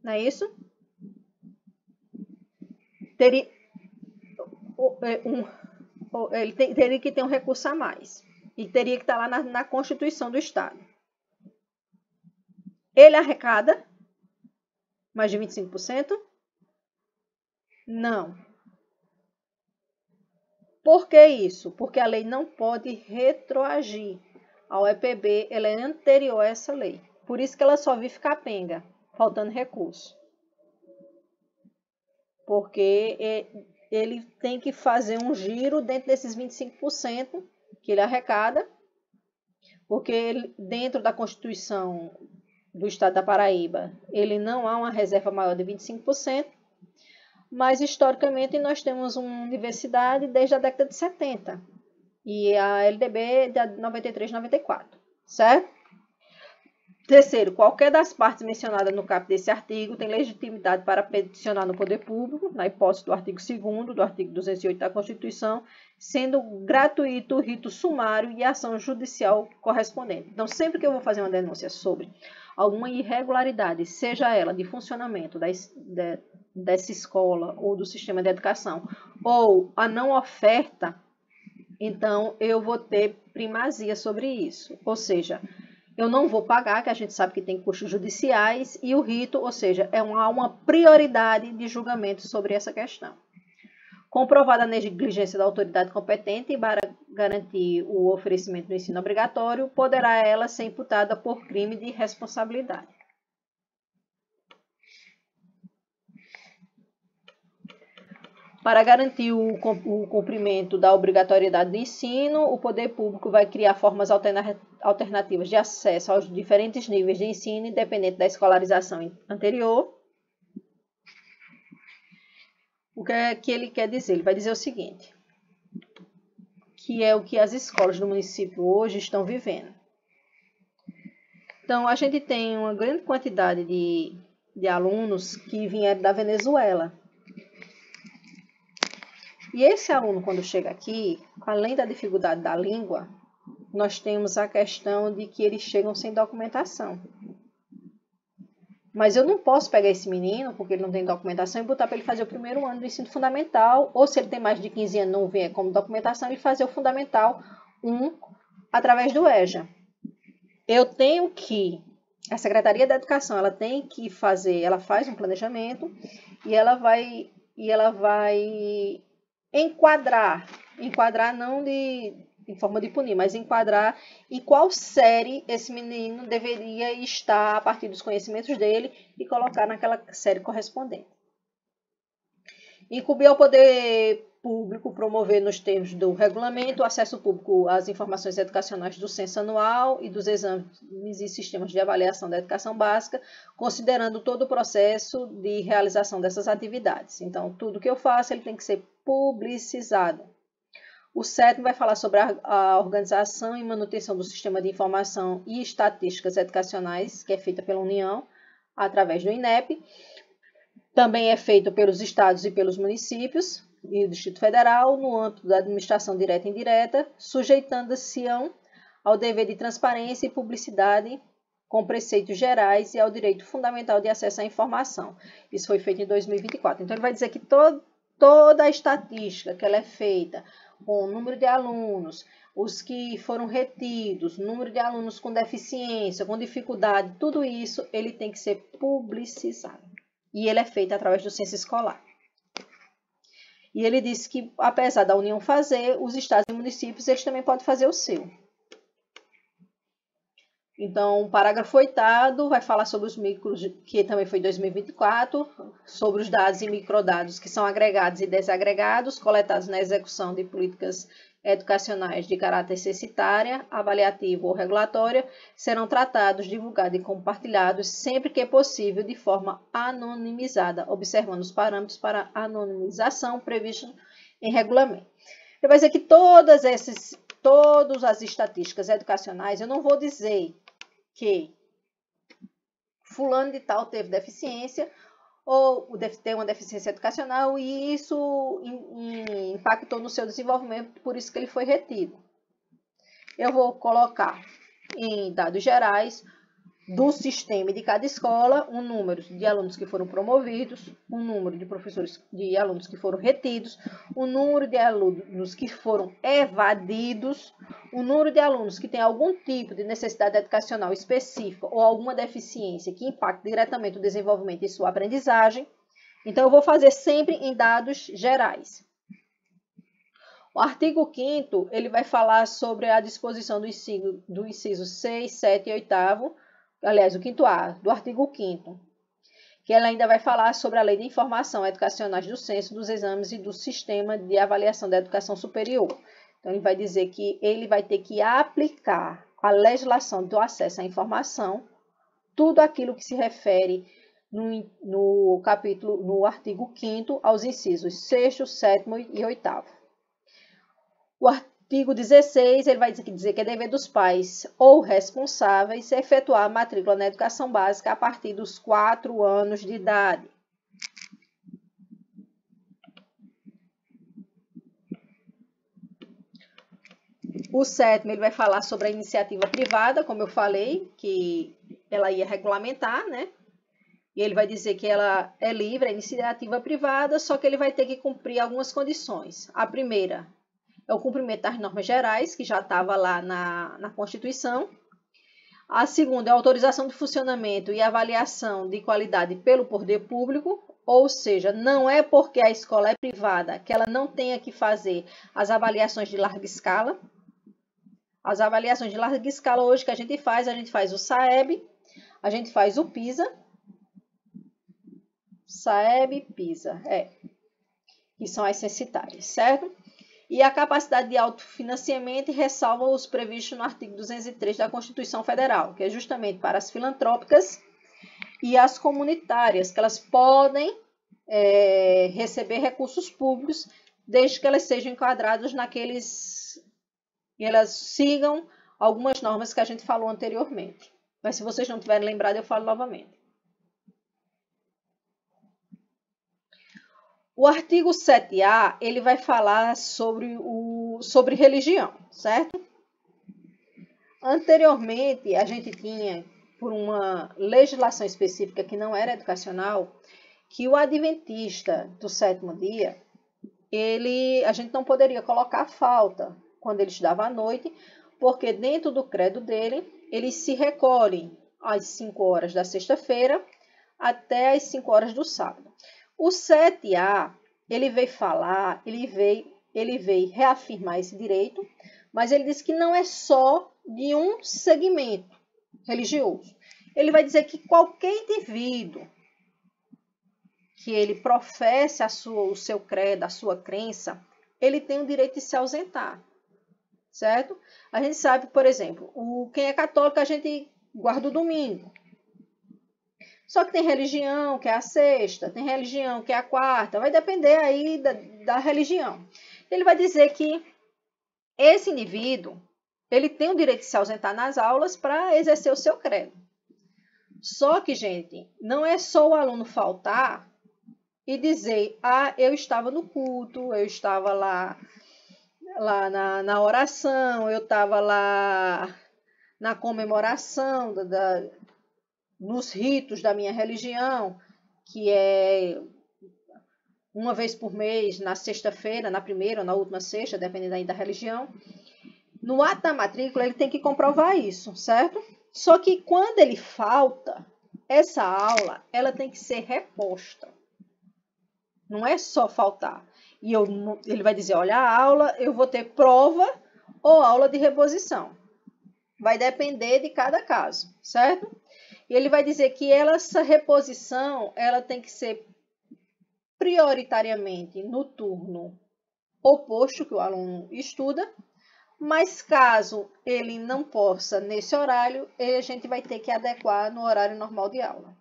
Não é isso? Ele teria que ter um recurso a mais. E teria que estar lá na Constituição do Estado. Ele arrecada mais de 25%? Não. Por que isso? Porque a lei não pode retroagir. A UEPB ela é anterior a essa lei. Por isso que ela só vive capenga, faltando recurso. Porque ele tem que fazer um giro dentro desses 25% que ele arrecada, porque dentro da Constituição do Estado da Paraíba, ele não há uma reserva maior de 25%, mas historicamente nós temos uma universidade desde a década de 70 e a LDB é de 93, 94, certo? Terceiro, qualquer das partes mencionadas no caput desse artigo tem legitimidade para peticionar no poder público, na hipótese do artigo 2º do artigo 208 da Constituição, sendo gratuito o rito sumário e a ação judicial correspondente. Então, sempre que eu vou fazer uma denúncia sobre alguma irregularidade, seja ela de funcionamento dessa escola ou do sistema de educação, ou a não oferta, então eu vou ter primazia sobre isso. Ou seja, eu não vou pagar, que a gente sabe que tem custos judiciais, e o rito, ou seja, há uma prioridade de julgamento sobre essa questão. Comprovada a negligência da autoridade competente para garantir o oferecimento do ensino obrigatório, poderá ela ser imputada por crime de responsabilidade. Para garantir o cumprimento da obrigatoriedade do ensino, o poder público vai criar formas alternativas de acesso aos diferentes níveis de ensino, independente da escolarização anterior. O que é que ele quer dizer? Ele vai dizer o seguinte, que é o que as escolas do município hoje estão vivendo. Então, a gente tem uma grande quantidade de alunos que vieram da Venezuela. E esse aluno, quando chega aqui, além da dificuldade da língua, nós temos a questão de que eles chegam sem documentação. Mas eu não posso pegar esse menino, porque ele não tem documentação, e botar para ele fazer o primeiro ano do ensino fundamental, ou se ele tem mais de 15 anos e não vier como documentação, ele fazer o Fundamental 1 através do EJA. Eu tenho que, a Secretaria da Educação, ela tem que fazer, ela faz um planejamento e ela vai enquadrar não em forma de punir, mas enquadrar em qual série esse menino deveria estar a partir dos conhecimentos dele e colocar naquela série correspondente. Incumbir ao poder público promover nos termos do regulamento o acesso público às informações educacionais do censo anual e dos exames e sistemas de avaliação da educação básica, considerando todo o processo de realização dessas atividades. Então, tudo que eu faço ele tem que ser publicizado. O 7º vai falar sobre a organização e manutenção do sistema de informação e estatísticas educacionais, que é feita pela União, através do INEP. Também é feito pelos estados e pelos municípios e do Distrito Federal, no âmbito da administração direta e indireta, sujeitando-se ao dever de transparência e publicidade com preceitos gerais e ao direito fundamental de acesso à informação. Isso foi feito em 2024. Então, ele vai dizer que toda a estatística que ela é feita, com o número de alunos, os que foram retidos, número de alunos com deficiência, com dificuldade, tudo isso ele tem que ser publicizado. E ele é feito através do censo escolar. E ele disse que, apesar da União fazer, os estados e municípios eles também podem fazer o seu. Então, o parágrafo 8º vai falar sobre os micros, que também foi 2024, sobre os dados e microdados que são agregados e desagregados, coletados na execução de políticas educacionais de caráter censitária, avaliativa ou regulatória, serão tratados, divulgados e compartilhados sempre que é possível de forma anonimizada, observando os parâmetros para anonimização previstos em regulamento. Ele vai dizer que todas as estatísticas educacionais, eu não vou dizer que fulano de tal teve deficiência ou tem uma deficiência educacional e isso impactou no seu desenvolvimento, por isso que ele foi retido. Eu vou colocar em dados gerais do sistema de cada escola um número de alunos que foram promovidos, um número de alunos que foram retidos, um número de alunos que foram evadidos, um número de alunos que tem algum tipo de necessidade educacional específica ou alguma deficiência que impacte diretamente o desenvolvimento e sua aprendizagem. Então, eu vou fazer sempre em dados gerais. O artigo 5º, ele vai falar sobre a disposição do inciso 6, 7 e 8º, aliás, o 5º-A, do artigo 5º, que ela ainda vai falar sobre a Lei de Informação Educacionais do Censo, dos Exames e do Sistema de Avaliação da Educação Superior. Então, ele vai dizer que ele vai ter que aplicar a legislação do acesso à informação, tudo aquilo que se refere no artigo 5º aos incisos 6º, 7º e 8º. O artigo 16, ele vai dizer que é dever dos pais ou responsáveis efetuar a matrícula na educação básica a partir dos 4 anos de idade. O 7º, ele vai falar sobre a iniciativa privada, como eu falei, que ela ia regulamentar, né? E ele vai dizer que ela é livre, a iniciativa privada, só que ele vai ter que cumprir algumas condições. A primeira é o cumprimento das normas gerais, que já estava lá na Constituição. A segunda é a autorização de funcionamento e avaliação de qualidade pelo poder público, ou seja, não é porque a escola é privada que ela não tenha que fazer as avaliações de larga escala. As avaliações de larga escala hoje que a gente faz o SAEB, a gente faz o PISA, PISA, que são as censitárias, certo? E a capacidade de autofinanciamento ressalva os previstos no artigo 203 da Constituição Federal, que é justamente para as filantrópicas e as comunitárias, que elas podem receber recursos públicos, desde que elas sejam enquadradas e elas sigam algumas normas que a gente falou anteriormente. Mas se vocês não tiverem lembrado, eu falo novamente. O artigo 7A, ele vai falar sobre religião, certo? Anteriormente, a gente tinha, por uma legislação específica que não era educacional, que o adventista do sétimo dia, a gente não poderia colocar falta quando ele estudava à noite, porque dentro do credo dele, eles se recolhem às 5 horas da sexta-feira até às 5 horas do sábado. O 7A, ele veio reafirmar esse direito, mas ele diz que não é só de um segmento religioso. Ele vai dizer que qualquer indivíduo que ele professe o seu credo, a sua crença, ele tem o direito de se ausentar, certo? A gente sabe, por exemplo, quem é católico, a gente guarda o domingo. Só que tem religião que é a sexta, tem religião que é a quarta, vai depender aí da religião. Ele vai dizer que esse indivíduo, ele tem o direito de se ausentar nas aulas para exercer o seu credo. Só que, gente, não é só o aluno faltar e dizer, eu estava no culto, eu estava lá na oração, eu estava lá na comemoração, nos ritos da minha religião, que é uma vez por mês, na sexta-feira, na primeira ou na última sexta, dependendo aí da religião. No ato da matrícula, ele tem que comprovar isso, certo? Só que quando ele falta, essa aula, ela tem que ser reposta. Não é só faltar. E ele vai dizer, olha, a aula, eu vou ter prova ou aula de reposição. Vai depender de cada caso, certo? E ele vai dizer que essa reposição, ela tem que ser prioritariamente no turno oposto que o aluno estuda, mas caso ele não possa nesse horário, a gente vai ter que adequar no horário normal de aula.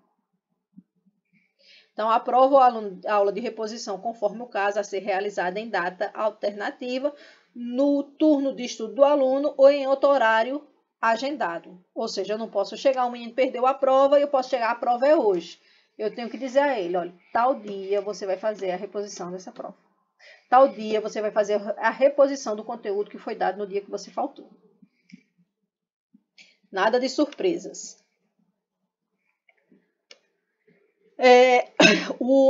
Então, aprova a aula de reposição conforme o caso a ser realizada em data alternativa, no turno de estudo do aluno ou em outro horário agendado. Ou seja, eu não posso chegar, o menino perdeu a prova e eu posso chegar, a prova é hoje. Eu tenho que dizer a ele, olha, tal dia você vai fazer a reposição dessa prova. Tal dia você vai fazer a reposição do conteúdo que foi dado no dia que você faltou. Nada de surpresas.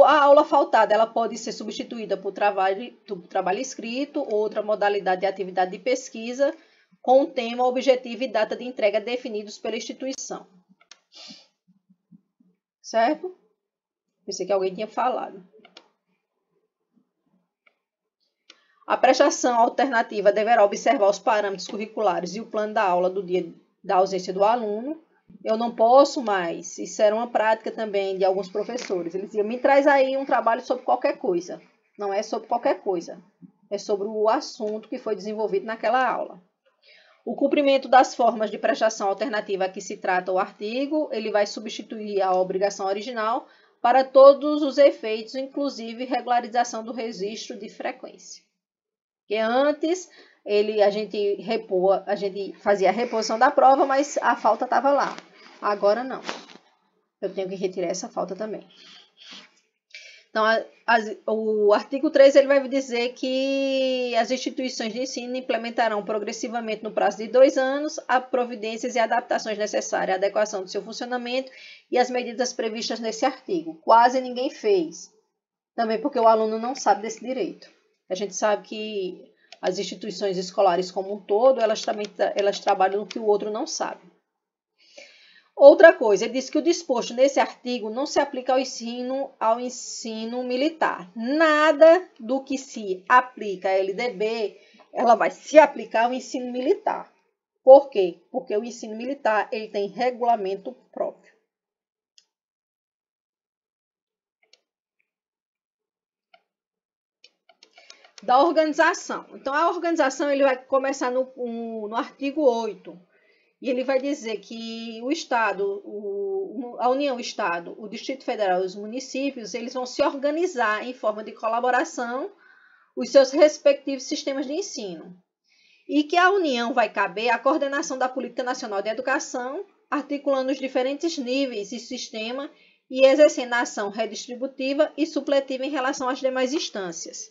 A aula faltada ela pode ser substituída por trabalho escrito ou outra modalidade de atividade de pesquisa com tema, objetivo e data de entrega definidos pela instituição. Certo? Pensei que alguém tinha falado. A prestação alternativa deverá observar os parâmetros curriculares e o plano da aula do dia da ausência do aluno. Eu não posso mais. Isso era uma prática também de alguns professores. Eles diziam, me traz aí um trabalho sobre qualquer coisa. Não é sobre qualquer coisa. É sobre o assunto que foi desenvolvido naquela aula. O cumprimento das formas de prestação alternativa a que se trata o artigo, ele vai substituir a obrigação original para todos os efeitos, inclusive regularização do registro de frequência. Porque antes a gente fazia a reposição da prova, mas a falta estava lá. Agora não. Eu tenho que retirar essa falta também. Então, o artigo 3 ele vai dizer que as instituições de ensino implementarão progressivamente no prazo de 2 anos as providências e adaptações necessárias à adequação do seu funcionamento e as medidas previstas nesse artigo. Quase ninguém fez. Também porque o aluno não sabe desse direito. A gente sabe que as instituições escolares como um todo, elas trabalham no que o outro não sabe. Outra coisa, ele diz que o disposto nesse artigo não se aplica ao ensino militar. Nada do que se aplica à LDB, ela vai se aplicar ao ensino militar. Por quê? Porque o ensino militar ele tem regulamento próprio. Da organização. Então, a organização ele vai começar no artigo 8. E ele vai dizer que o Estado, a União, o Estado, o Distrito Federal e os municípios, eles vão se organizar em forma de colaboração os seus respectivos sistemas de ensino. E que a União vai caber a coordenação da Política Nacional de Educação articulando os diferentes níveis e sistema e exercendo a ação redistributiva e supletiva em relação às demais instâncias.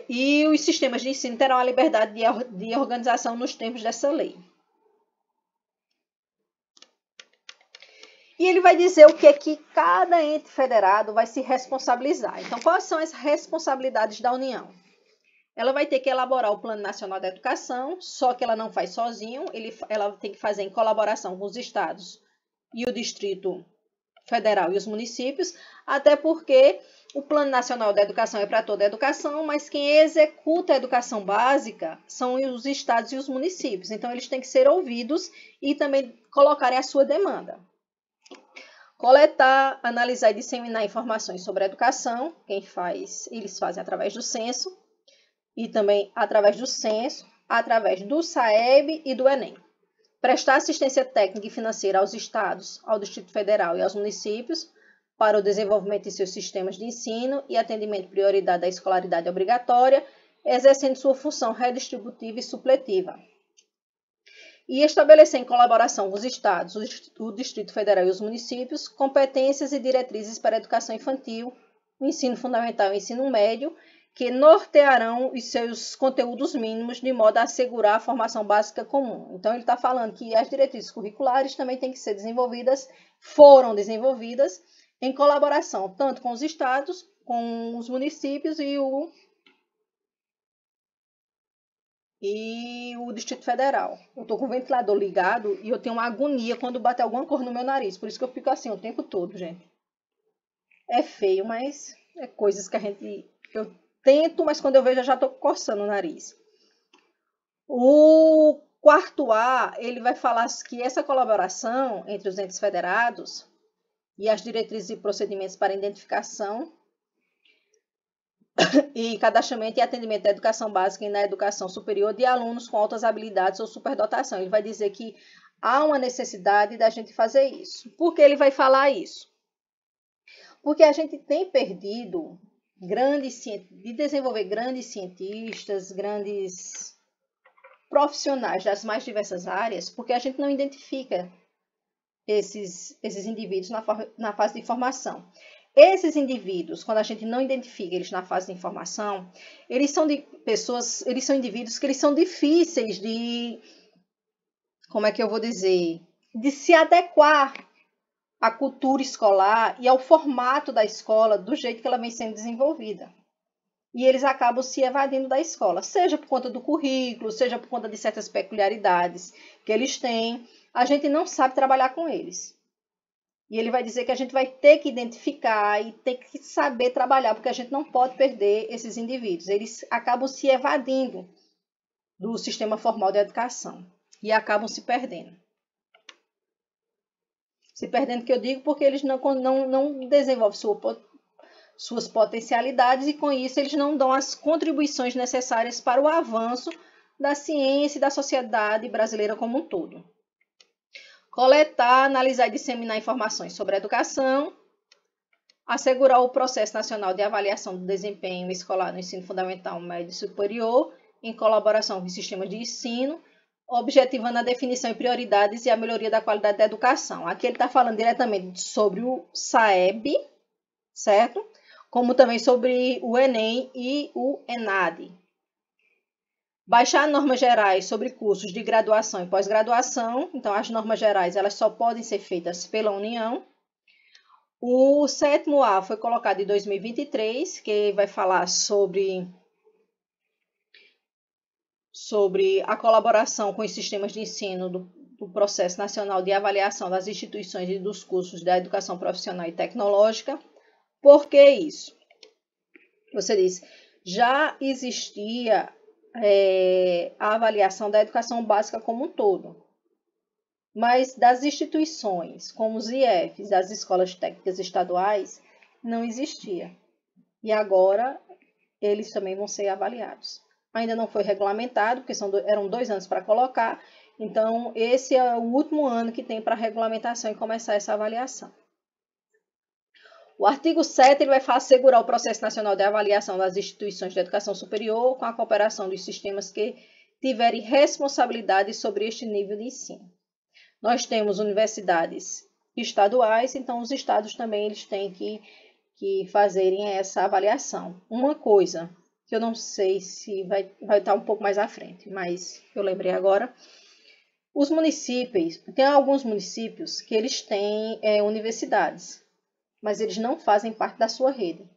E os sistemas de ensino terão a liberdade de organização nos termos dessa lei. E ele vai dizer o que é que cada ente federado vai se responsabilizar. Então, quais são as responsabilidades da União? Ela vai ter que elaborar o Plano Nacional da Educação, só que ela não faz sozinho, ela tem que fazer em colaboração com os estados e o Distrito Federal e os municípios, até porque o Plano Nacional da Educação é para toda a educação, mas quem executa a educação básica são os estados e os municípios. Então, eles têm que ser ouvidos e também colocarem a sua demanda. Coletar, analisar e disseminar informações sobre a educação, eles fazem através do censo e também através do censo, através do SAEB e do Enem. Prestar assistência técnica e financeira aos estados, ao Distrito Federal e aos municípios para o desenvolvimento de seus sistemas de ensino e atendimento de prioridade da escolaridade obrigatória, exercendo sua função redistributiva e supletiva. E estabelecer em colaboração com os estados, o Distrito Federal e os municípios, competências e diretrizes para a educação infantil, o ensino fundamental e o ensino médio, que nortearão os seus conteúdos mínimos de modo a assegurar a formação básica comum. Então, ele está falando que as diretrizes curriculares também têm que ser foram desenvolvidas em colaboração tanto com os estados, com os municípios e o Distrito Federal. Eu estou com o ventilador ligado e eu tenho uma agonia quando bate alguma cor no meu nariz. Por isso que eu fico assim o tempo todo, gente. É feio, mas é coisas que eu tento, mas quando eu vejo eu já estou coçando o nariz. O quarto A, ele vai falar que essa colaboração entre os entes federados e as diretrizes e procedimentos para identificação e cadastramento e atendimento da educação básica e na educação superior de alunos com altas habilidades ou superdotação. Ele vai dizer que há uma necessidade da gente fazer isso. Por que ele vai falar isso? Porque a gente tem perdido de desenvolver grandes cientistas, grandes profissionais das mais diversas áreas, porque a gente não identifica esses indivíduos na fase de formação. Esses indivíduos, quando a gente não identifica eles na fase de formação, eles são indivíduos que eles são difíceis de, como é que eu vou dizer, de se adequar à cultura escolar e ao formato da escola do jeito que ela vem sendo desenvolvida. E eles acabam se evadindo da escola, seja por conta do currículo, seja por conta de certas peculiaridades que eles têm. A gente não sabe trabalhar com eles. E ele vai dizer que a gente vai ter que identificar e ter que saber trabalhar, porque a gente não pode perder esses indivíduos. Eles acabam se evadindo do sistema formal de educação e acabam se perdendo. Se perdendo, que eu digo, porque eles não desenvolvem suas potencialidades e, com isso, eles não dão as contribuições necessárias para o avanço da ciência e da sociedade brasileira como um todo. Coletar, analisar e disseminar informações sobre a educação, assegurar o processo nacional de avaliação do desempenho escolar no ensino fundamental, médio e superior, em colaboração com os sistemas de ensino, objetivando a definição e prioridades e a melhoria da qualidade da educação. Aqui ele está falando diretamente sobre o SAEB, certo? Como também sobre o Enem e o ENAD. Baixar normas gerais sobre cursos de graduação e pós-graduação. Então, as normas gerais elas só podem ser feitas pela União. O 7º A foi colocado em 2023, que vai falar sobre a colaboração com os sistemas de ensino do Processo Nacional de Avaliação das Instituições e dos Cursos da Educação Profissional e Tecnológica. Por que isso? Você diz, já existia a avaliação da educação básica como um todo, mas das instituições, como os IEFs, as escolas técnicas estaduais, não existia. E agora eles também vão ser avaliados. Ainda não foi regulamentado, porque eram 2 anos para colocar, então esse é o último ano que tem para regulamentação e começar essa avaliação. O artigo 7 ele vai assegurar o processo nacional de avaliação das instituições de educação superior com a cooperação dos sistemas que tiverem responsabilidade sobre este nível de ensino. Nós temos universidades estaduais, então os estados também eles têm que fazerem essa avaliação. Uma coisa que eu não sei se vai estar um pouco mais à frente, mas eu lembrei agora. Os municípios, tem alguns municípios que eles têm universidades, mas eles não fazem parte da sua rede.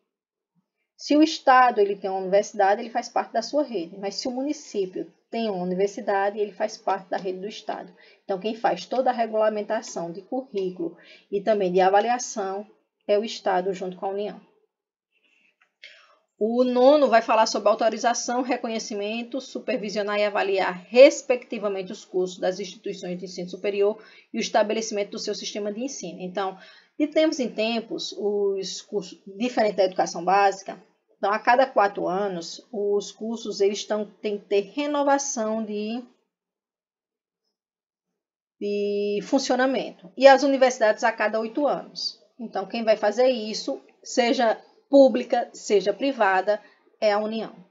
Se o estado ele tem uma universidade, ele faz parte da sua rede, mas se o município tem uma universidade, ele faz parte da rede do estado. Então, quem faz toda a regulamentação de currículo e também de avaliação é o estado junto com a União. O 9º vai falar sobre autorização, reconhecimento, supervisionar e avaliar, respectivamente, os cursos das instituições de ensino superior e o estabelecimento do seu sistema de ensino. Então, de tempos em tempos, os cursos, diferente da educação básica, então, a cada 4 anos, os cursos eles têm que ter renovação de funcionamento. E as universidades a cada 8 anos. Então, quem vai fazer isso, seja pública, seja privada, é a União.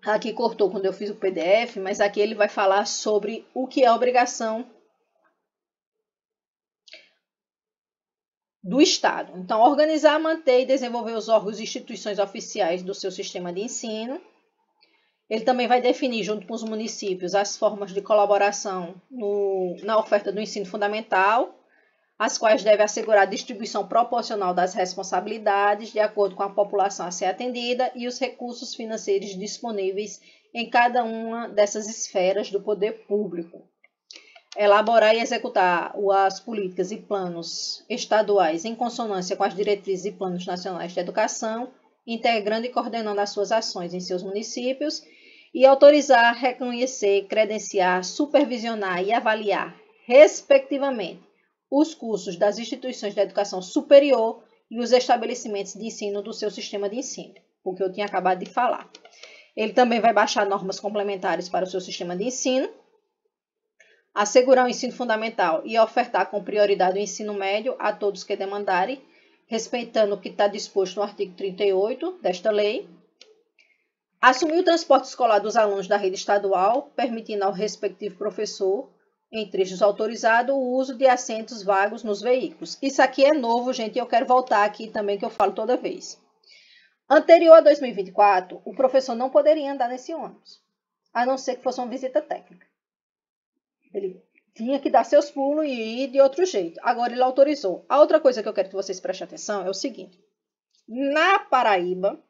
Aqui cortou quando eu fiz o PDF, mas aqui ele vai falar sobre o que é a obrigação do Estado. Então, organizar, manter e desenvolver os órgãos e instituições oficiais do seu sistema de ensino. Ele também vai definir, junto com os municípios, as formas de colaboração na oferta do ensino fundamental, as quais devem assegurar a distribuição proporcional das responsabilidades, de acordo com a população a ser atendida, e os recursos financeiros disponíveis em cada uma dessas esferas do poder público. Elaborar e executar as políticas e planos estaduais em consonância com as diretrizes e planos nacionais de educação, integrando e coordenando as suas ações em seus municípios, e autorizar, reconhecer, credenciar, supervisionar e avaliar, respectivamente, os cursos das instituições de educação superior e os estabelecimentos de ensino do seu sistema de ensino, o que eu tinha acabado de falar. Ele também vai baixar normas complementares para o seu sistema de ensino, assegurar o ensino fundamental e ofertar com prioridade o ensino médio a todos que demandarem, respeitando o que está disposto no artigo 38 desta lei. Assumir o transporte escolar dos alunos da rede estadual, permitindo ao respectivo professor, em trechos autorizados, o uso de assentos vagos nos veículos. Isso aqui é novo, gente, e eu quero voltar aqui também, que eu falo toda vez. Anterior a 2024, o professor não poderia andar nesse ônibus, a não ser que fosse uma visita técnica. Ele tinha que dar seus pulos e ir de outro jeito. Agora ele autorizou. A outra coisa que eu quero que vocês prestem atenção é o seguinte. Na Paraíba,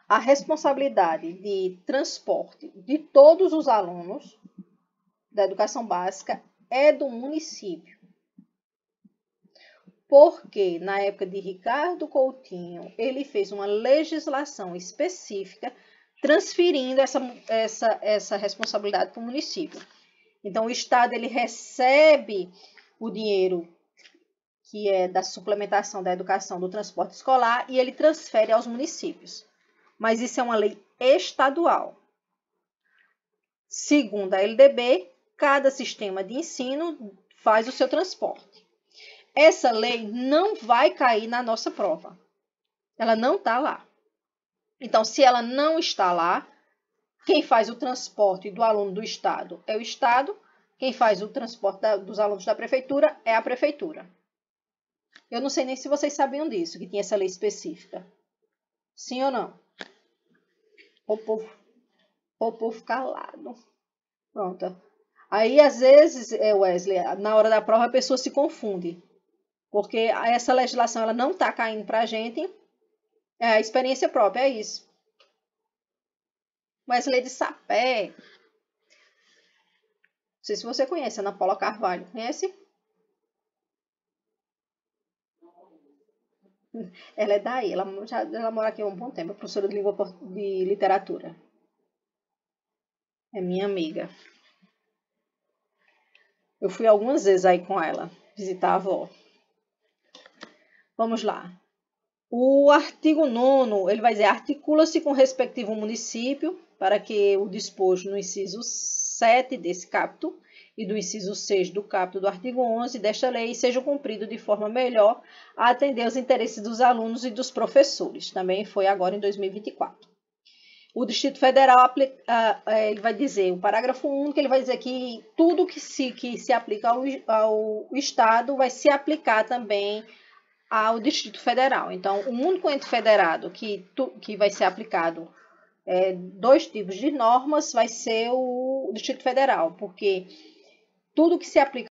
a responsabilidade de transporte de todos os alunos da educação básica é do município. Porque na época de Ricardo Coutinho, ele fez uma legislação específica transferindo essa responsabilidade para o município. Então, o Estado ele recebe o dinheiro que é da suplementação da educação do transporte escolar e ele transfere aos municípios. Mas isso é uma lei estadual. Segundo a LDB, cada sistema de ensino faz o seu transporte. Essa lei não vai cair na nossa prova. Ela não está lá. Então, se ela não está lá, quem faz o transporte do aluno do Estado é o Estado. Quem faz o transporte dos alunos da Prefeitura é a Prefeitura. Eu não sei nem se vocês sabiam disso, que tinha essa lei específica. Sim ou não? O povo calado. Pronto. Aí, às vezes, Wesley, na hora da prova, a pessoa se confunde. Porque essa legislação ela não está caindo para a gente. É a experiência própria, é isso. Wesley de Sapé. Não sei se você conhece, Ana Paula Carvalho. Conhece? Ela é daí, ela mora aqui há um bom tempo, é professora de de literatura. É minha amiga. Eu fui algumas vezes aí com ela, visitar a avó. Vamos lá. O artigo 9º, ele vai dizer, articula-se com o respectivo município para que o disposto no inciso 7 desse caput e do inciso 6 do caput do artigo 11 desta lei sejam cumpridos de forma melhor a atender os interesses dos alunos e dos professores. Também foi agora em 2024. O Distrito Federal ele vai dizer, o parágrafo único, ele vai dizer que tudo que se aplica ao Estado vai se aplicar também ao Distrito Federal. Então, o único ente federado que vai ser aplicado dois tipos de normas vai ser o Distrito Federal, porque tudo que se aplica